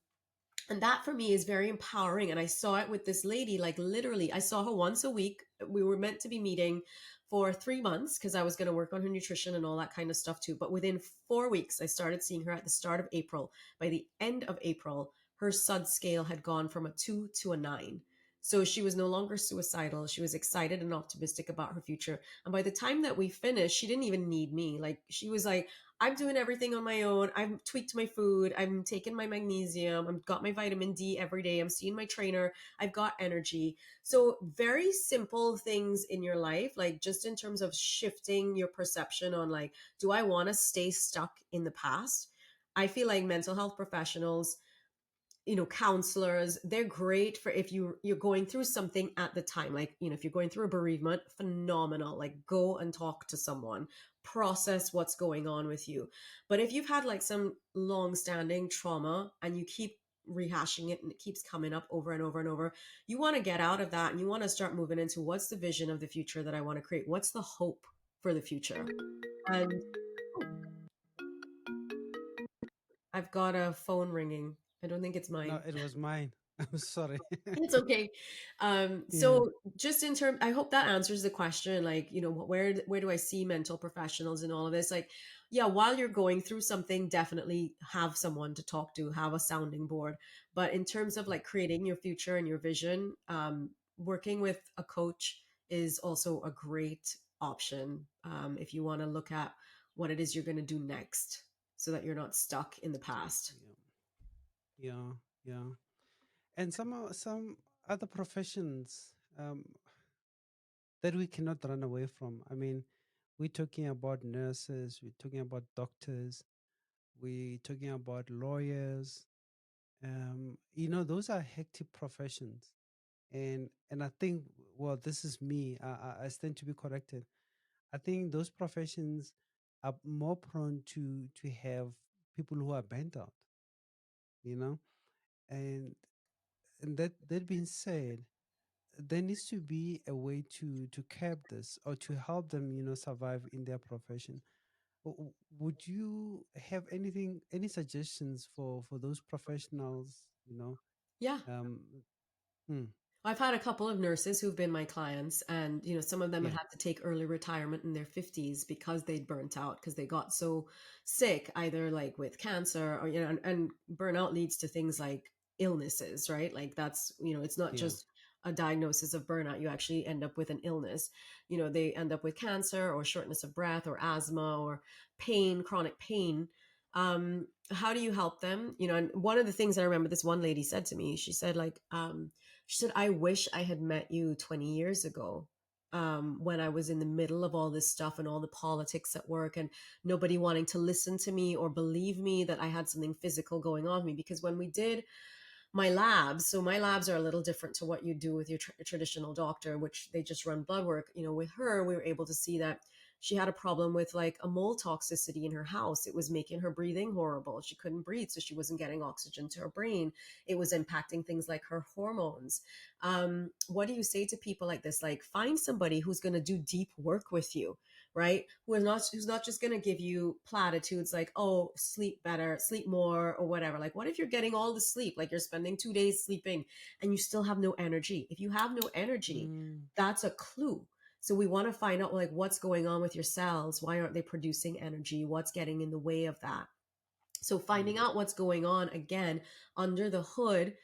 Speaker 2: that for me is very empowering. And I saw it with this lady, like literally I saw her once a week. We were meant to be meeting for 3 months because I was going to work on her nutrition and all that kind of stuff too. But within 4 weeks, I started seeing her at the start of April. By the end of April, her SUD scale had gone from a 2 to a 9. So she was no longer suicidal. She was excited and optimistic about her future. And by the time that we finished, she didn't even need me. Like she was like, I'm doing everything on my own. I've tweaked my food. I'm taking my magnesium. I've got my vitamin D every day. I'm seeing my trainer. I've got energy. So, very simple things in your life, like just in terms of shifting your perception on, like, do I want to stay stuck in the past? I feel like mental health professionals, counselors, they're great for if you're going through something at the time, like, if you're going through a bereavement, phenomenal, like go and talk to someone, process what's going on with you. But if you've had like some long standing trauma and you keep rehashing it and it keeps coming up over and over and over, you want to get out of that and you want to start moving into, what's the vision of the future that I want to create, what's the hope for the future. And oh, I've got a phone ringing. I don't think it's
Speaker 1: No,
Speaker 2: mine.
Speaker 1: it was mine. I'm sorry.
Speaker 2: It's okay.
Speaker 1: Yeah.
Speaker 2: So just in terms, I hope that answers the question. Like, where do I see mental professionals in all of this? Like, yeah, while you're going through something, definitely have someone to talk to, have a sounding board. But in terms of like creating your future and your vision, working with a coach is also a great option, if you want to look at what it is you're going to do next, so that you're not stuck in the past.
Speaker 1: Yeah. Yeah. Yeah. And some other professions that we cannot run away from. I mean, we're talking about nurses, we're talking about doctors, we're talking about lawyers. Those are hectic professions. And I think, well, this is me. I stand to be corrected. I think those professions are more prone to have people who are burnt out, you know? And that being said, there needs to be a way to curb this or to help them, survive in their profession. Would you have any suggestions for those professionals,
Speaker 2: Yeah.
Speaker 1: um hmm,
Speaker 2: I've had a couple of nurses who've been my clients, and some of them
Speaker 1: yeah,
Speaker 2: had to take early retirement in their 50s because they'd burnt out, because they got so sick, either like with cancer or and burnout leads to things like illnesses, right? Like that's, it's not
Speaker 1: yeah,
Speaker 2: just a diagnosis of burnout, you actually end up with an illness. They end up with cancer or shortness of breath or asthma or pain, chronic pain. How do you help them? And one of the things I remember this one lady said to me, she said like, she said, I wish I had met you 20 years ago, when I was in the middle of all this stuff and all the politics at work and nobody wanting to listen to me or believe me that I had something physical going on with me. Because when we did my labs, so my labs are a little different to what you do with your traditional doctor, which they just run blood work. With her, we were able to see that she had a problem with like a mold toxicity in her house. It was making her breathing horrible. She couldn't breathe, so she wasn't getting oxygen to her brain. It was impacting things like her hormones. What do you say to people like this? Like, find somebody who's going to do deep work with you, right? Who's not just going to give you platitudes like, oh, sleep better, sleep more, or whatever. Like, what if you're getting all the sleep, like you're spending 2 days sleeping and you still have no energy? If you have no energy,
Speaker 1: mm,
Speaker 2: that's a clue. So we want to find out like what's going on with your cells. Why aren't they producing energy? What's getting in the way of that? So finding
Speaker 1: Mm,
Speaker 2: out what's going on again under the hood,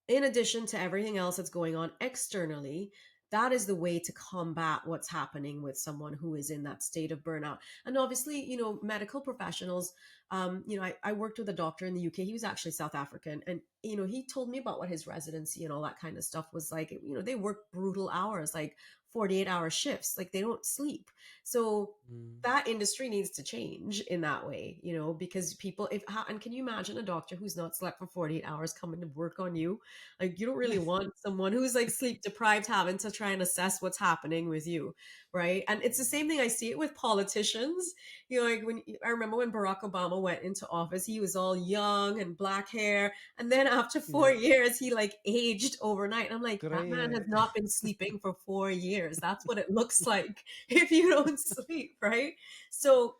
Speaker 2: in addition to everything else that's going on externally, that is the way to combat what's happening with someone who is in that state of burnout. And obviously, medical professionals, I worked with a doctor in the UK. He was actually South African. And, he told me about what his residency and all that kind of stuff was like. They work brutal hours, like 48-hour shifts, like they don't sleep. So
Speaker 1: mm.
Speaker 2: that industry needs to change in that way, because people, and can you imagine a doctor who's not slept for 48 hours coming to work on you? Like, you don't really want someone who's like sleep deprived having to try and assess what's happening with you, right? And it's the same thing. I see it with politicians. Like when I remember when Barack Obama went into office, he was all young and black hair. And then after four
Speaker 1: Yeah,
Speaker 2: years, he like aged overnight. I'm like, that
Speaker 1: gray
Speaker 2: man has
Speaker 1: hair.
Speaker 2: not been sleeping for 4 years. That's what it looks like if you don't sleep, right? So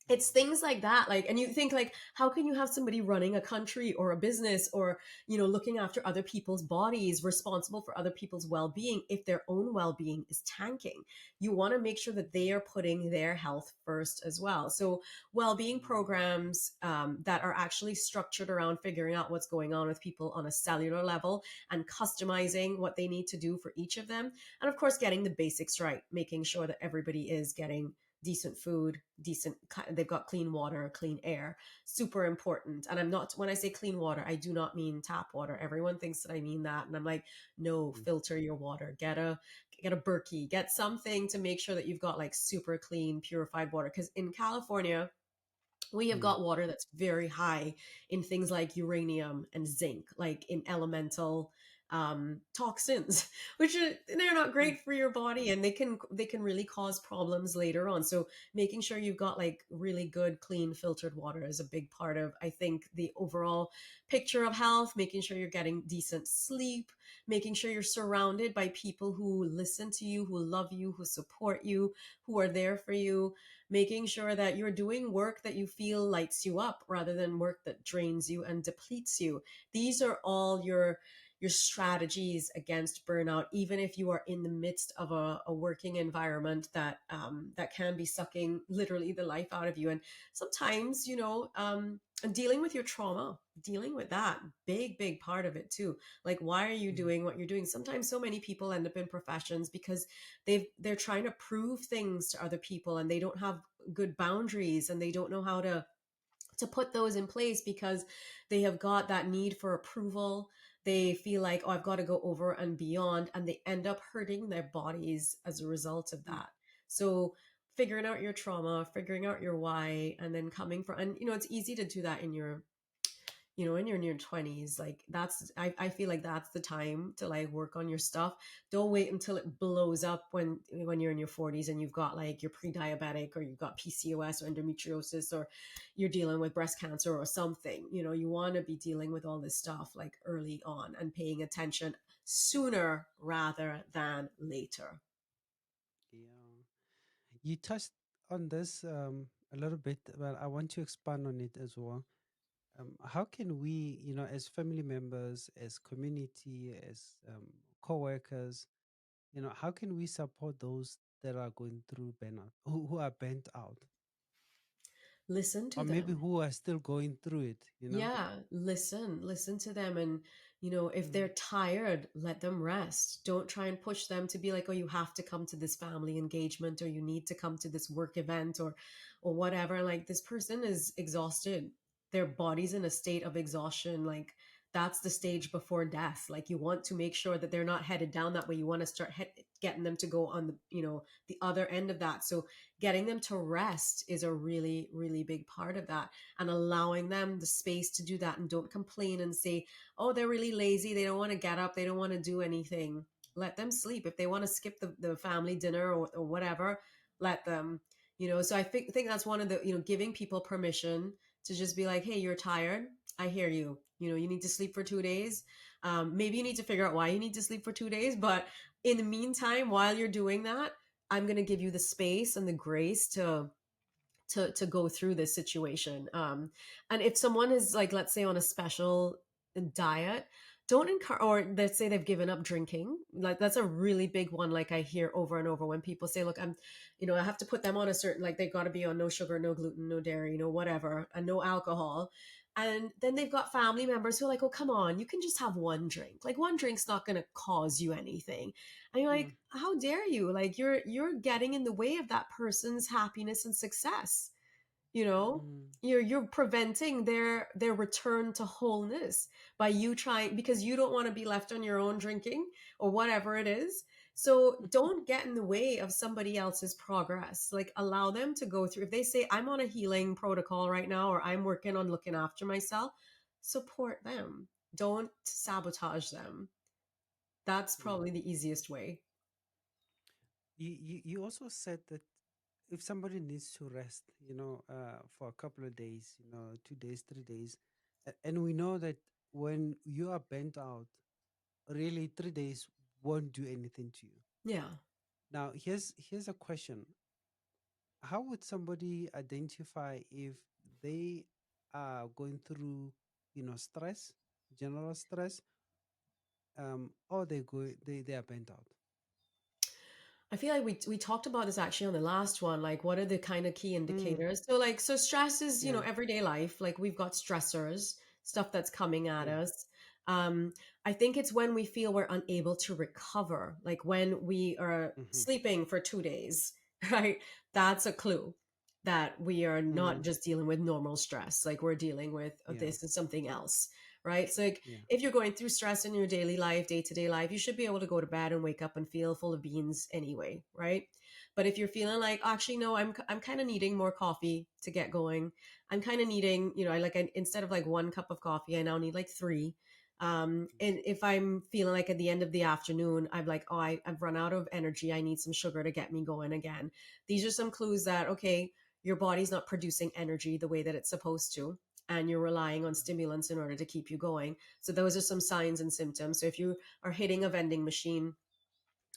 Speaker 2: it's things like that, like, and you think like, how can you have somebody running a country or a business, or looking after other people's bodies, responsible for other people's well-being, if their own well-being is tanking? You want to make sure that they are putting their health first as well. So well-being
Speaker 1: Mm,
Speaker 2: programs, that are actually structured around figuring out what's going on with people on a cellular level and customizing what they need to do for each of them, and of course getting the basics right, making sure that everybody is getting decent food, they've got clean water, clean air, super important. And I'm not, when I say clean water, I do not mean tap water. Everyone thinks that I mean that. And I'm like, no,
Speaker 1: mm,
Speaker 2: filter your water, get a Berkey, get something to make sure that you've got like super clean, purified water. Because in California, we have
Speaker 1: mm,
Speaker 2: got water that's very high in things like uranium and zinc, like in elemental toxins, which are, they're not
Speaker 1: mm,
Speaker 2: great for your body, and they can really cause problems later on. So making sure you've got like really good, clean, filtered water is a big part of, I think, the overall picture of health. Making sure you're getting decent sleep, making sure you're surrounded by people who listen to you, who love you, who support you, who are there for you, making sure that you're doing work that you feel lights you up rather than work that drains you and depletes you. These are all your strategies against burnout, even if you are in the midst of a working environment that can be sucking literally the life out of you. And sometimes, dealing with your trauma, dealing with that, big part of it too. Like, why are you
Speaker 1: mm,
Speaker 2: doing what you're doing? Sometimes so many people end up in professions because they're trying to prove things to other people, and they don't have good boundaries, and they don't know how to put those in place because they have got that need for approval. They feel like, oh, I've got to go over and beyond, and they end up hurting their bodies as a result of
Speaker 1: mm.
Speaker 2: that. So figuring out your trauma, figuring out your why, and then coming from, and it's easy to do that in your near 20s. Like, I feel like that's the time to like work on your stuff. Don't wait until it blows up when you're in your 40s and you've got like you're pre-diabetic, or you've got PCOS or endometriosis, or you're dealing with breast cancer or something. You want to be dealing with all this stuff like early on and paying attention sooner rather than later.
Speaker 1: Yeah. You touched on this a little bit, but I want to expand on it as well. How can we, as family members, as community, as co-workers, how can we support those that are going through burnout, who are burnt out,
Speaker 2: Listen to
Speaker 1: or maybe
Speaker 2: them.
Speaker 1: who are still going through it?
Speaker 2: Yeah, listen to them. And, if
Speaker 1: Mm,
Speaker 2: they're tired, let them rest. Don't try and push them to be like, oh, you have to come to this family engagement, or you need to come to this work event, or whatever. Like, this person is exhausted. Their body's in a state of exhaustion. Like, that's the stage before death. Like, you want to make sure that they're not headed down that way. You want to start getting them to go on the other end of that. So getting them to rest is a really, really big part of that, and allowing them the space to do that. And don't complain and say, oh, they're really lazy, they don't want to get up, they don't want to do anything. Let them sleep. If they want to skip the family dinner, or whatever, let them. So I think that's one of the, giving people permission to just be like, hey, you're tired, I hear you. You need to sleep for 2 days. Maybe you need to figure out why you need to sleep for 2 days, but in the meantime, while you're doing that, I'm going to give you the space and the grace to go through this situation. And if someone is like, let's say, on a special diet, don't encourage, or let's say they've given up drinking. Like that's a really big one. Like I hear over and over when people say, look, I have to put them on a certain, like they got to be on no sugar, no gluten, no dairy, no whatever, and no alcohol. And then they've got family members who are like, oh, come on, you can just have one drink. Like one drink's not going to cause you anything. And you're
Speaker 1: Mm,
Speaker 2: like, how dare you? Like you're getting in the way of that person's happiness and success. you know
Speaker 1: mm,
Speaker 2: you're preventing their return to wholeness by you trying, because you don't want to be left on your own drinking or whatever it is. So don't get in the way of somebody else's progress. Like allow them to go through. If they say I'm on a healing protocol right now, or I'm working on looking after myself, support them. Don't sabotage them. That's
Speaker 1: yeah.
Speaker 2: probably the easiest way.
Speaker 1: You also said that if somebody needs to rest, for a couple of days, 2 days, 3 days, and we know that when you are bent out, really 3 days won't do anything to you.
Speaker 2: Yeah.
Speaker 1: Now, here's a question: how would somebody identify if they are going through, stress, general stress, or they are bent out?
Speaker 2: I feel like we talked about this actually on the last one. Like, what are the kind of key
Speaker 1: Mm,
Speaker 2: indicators? So stress is,
Speaker 1: yeah,
Speaker 2: everyday life. Like, we've got stressors, stuff that's coming at
Speaker 1: yeah.
Speaker 2: us. Um, I think it's when we feel we're unable to recover, like when we are
Speaker 1: Mm-hmm,
Speaker 2: sleeping for 2 days, right? That's a clue that we are
Speaker 1: mm-hmm,
Speaker 2: not just dealing with normal stress. Like, we're dealing with
Speaker 1: yeah,
Speaker 2: this and something else, right? So, like,
Speaker 1: yeah.
Speaker 2: if you're going through stress in your daily life, day to day life, you should be able to go to bed and wake up and feel full of beans anyway, right? But if you're feeling like, actually, no, I'm kind of needing more coffee to get going. I'm kind of needing, instead of like one cup of coffee, I now need like three. And if I'm feeling like at the end of the afternoon, I'm like, oh, I've run out of energy. I need some sugar to get me going again. These are some clues that, okay, your body's not producing energy the way that it's supposed to, and you're relying on stimulants in order to keep you going. So those are some signs and symptoms. So if you are hitting a vending machine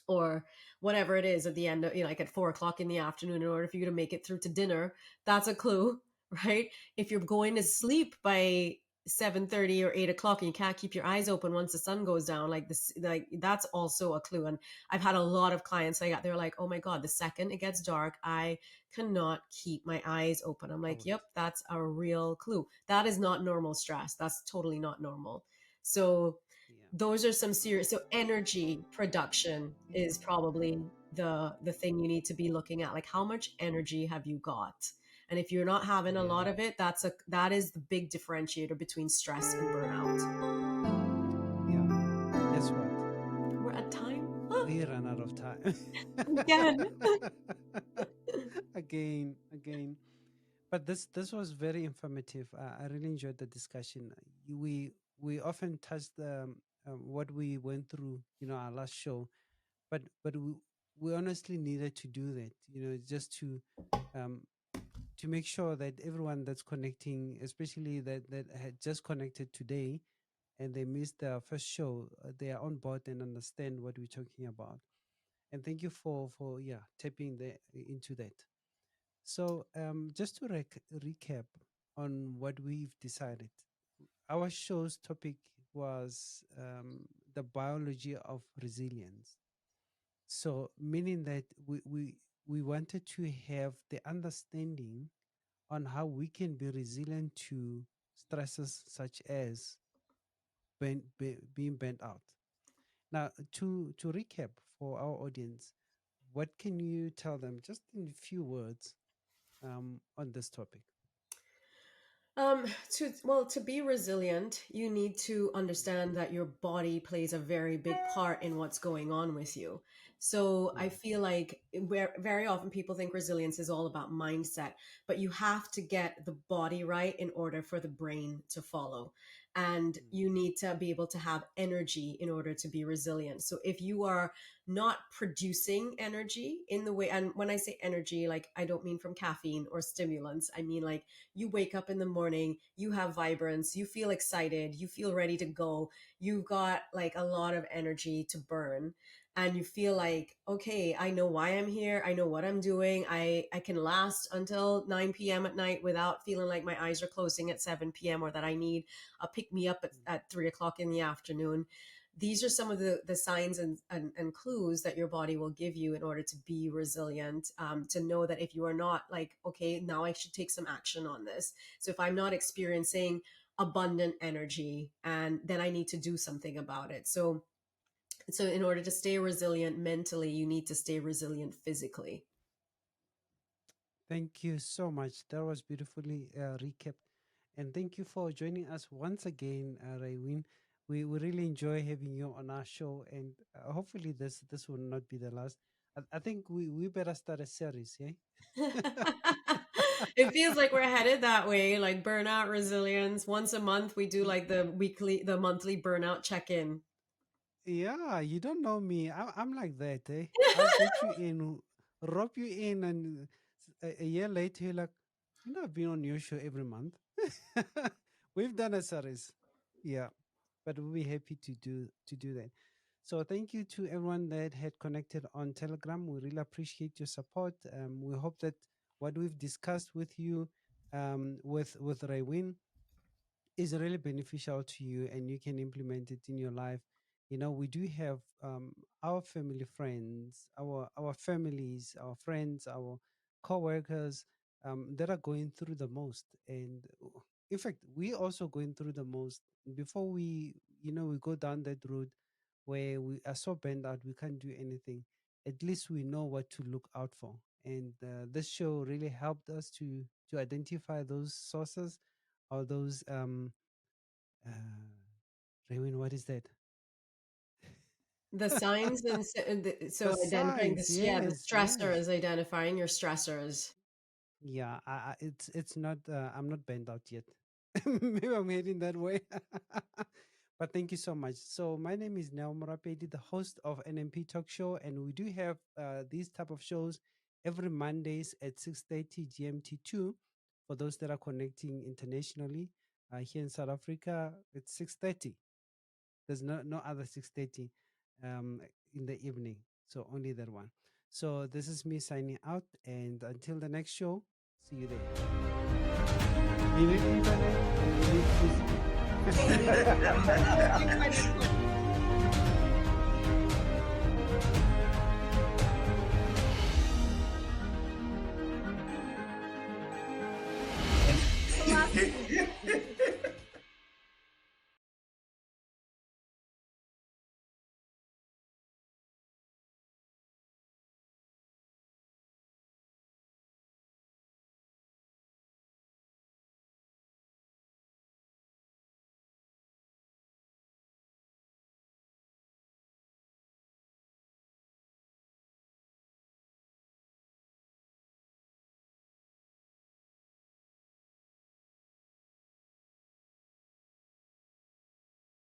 Speaker 2: or whatever it is at the end of, like at 4 o'clock in the afternoon in order for you to make it through to dinner, that's a clue, right? If you're going to sleep by 7:30 or 8 o'clock and you can't keep your eyes open once the sun goes down, like this, like that's also a clue. And I've had a lot of clients like that. They're like, oh my God, the second it gets dark, I cannot keep my eyes open. I'm like,
Speaker 1: Out.
Speaker 2: yep, that's a real clue. That is not normal stress. That's totally not normal. So
Speaker 1: Yeah.
Speaker 2: those are some serious, so energy production is probably the thing you need to be looking at. Like, how much energy have you got? And if you're not having a
Speaker 1: Yeah.
Speaker 2: lot of it, that is the big differentiator between stress and burnout.
Speaker 1: Yeah. Guess what?
Speaker 2: We're at time.
Speaker 1: We ran out of time.
Speaker 2: Again.
Speaker 1: Again. But this was very informative. I really enjoyed the discussion. We often touched what we went through, our last show, but we honestly needed to do that, just um, to make sure that everyone that's connecting, especially that had just connected today, and they missed the first show, they are on board and understand what we're talking about. And thank you for tapping into that. So just to recap on what we've decided, our show's topic was the biology of resilience. So meaning that we wanted to have the understanding on how we can be resilient to stresses such as being bent out. Now, to recap for our audience, what can you tell them just in a few words on this topic?
Speaker 2: To be resilient, you need to understand that your body plays a very big part in what's going on with you. So I
Speaker 1: Yeah.
Speaker 2: feel like where very often people think resilience is all about mindset, but you have to get the body right in order for the brain to follow. And
Speaker 1: Mm,
Speaker 2: you need to be able to have energy in order to be resilient. So if you are not producing energy in the way, and when I say energy, like I don't mean from caffeine or stimulants, I mean like you wake up in the morning, you have vibrance, you feel excited, you feel ready to go, you've got like a lot of energy to burn. and you feel like, okay, I know why I'm here, I know what I'm doing, I can last until 9 p.m. at night without feeling like my eyes are closing at 7 p.m. or that I need a pick me up at 3 o'clock in the afternoon. These are some of the signs and clues that your body will give you in order to be resilient, to know that if you are not like, okay, now I should take some action on this. So if I'm not experiencing abundant energy, and then I need to do something about it. So in order to stay resilient mentally, you need to stay resilient physically.
Speaker 1: Thank you so much. That was beautifully recapped. And thank you for joining us once again, Raewyn. We really enjoy having you on our show, and hopefully this will not be the last. I think we better start a series, yeah?
Speaker 2: It feels like we're headed that way, like burnout resilience. Once a month, we do like the monthly burnout check in.
Speaker 1: Yeah, you don't know me. I'm like that, eh? I'll get you in, rope you in, and a year later, you're like, I've been on your show every month. We've done a series, yeah, but we'll be happy to do that. So thank you to everyone that had connected on Telegram. We really appreciate your support. We hope that what we've discussed with you, with Raywin, is really beneficial to you and you can implement it in your life. We do have our family friends, our families, our friends, our co-workers, that are going through the most. And in fact, we also going through the most. Before we go down that road where we are so burned out we can't do anything, at least we know what to look out for. And this show really helped us to identify those sources, or those uh Raymond, what is that?
Speaker 2: The signs
Speaker 1: The
Speaker 2: so identifying
Speaker 1: signs,
Speaker 2: this, yeah, the
Speaker 1: yes, yes.
Speaker 2: stressors, identifying your stressors.
Speaker 1: Yeah, it's not. I'm not bent out yet. Maybe I'm heading that way. But thank you so much. So my name is Nel Morapedi, the host of NMP Talk Show, and we do have these type of shows every Mondays at 6:30 GMT2. For those that are connecting internationally, here in South Africa, it's 6:30. There's no other 6:30 um, in the evening, so only that one. So this is me signing out, and until the next show, see you there. You need internet? You need physical.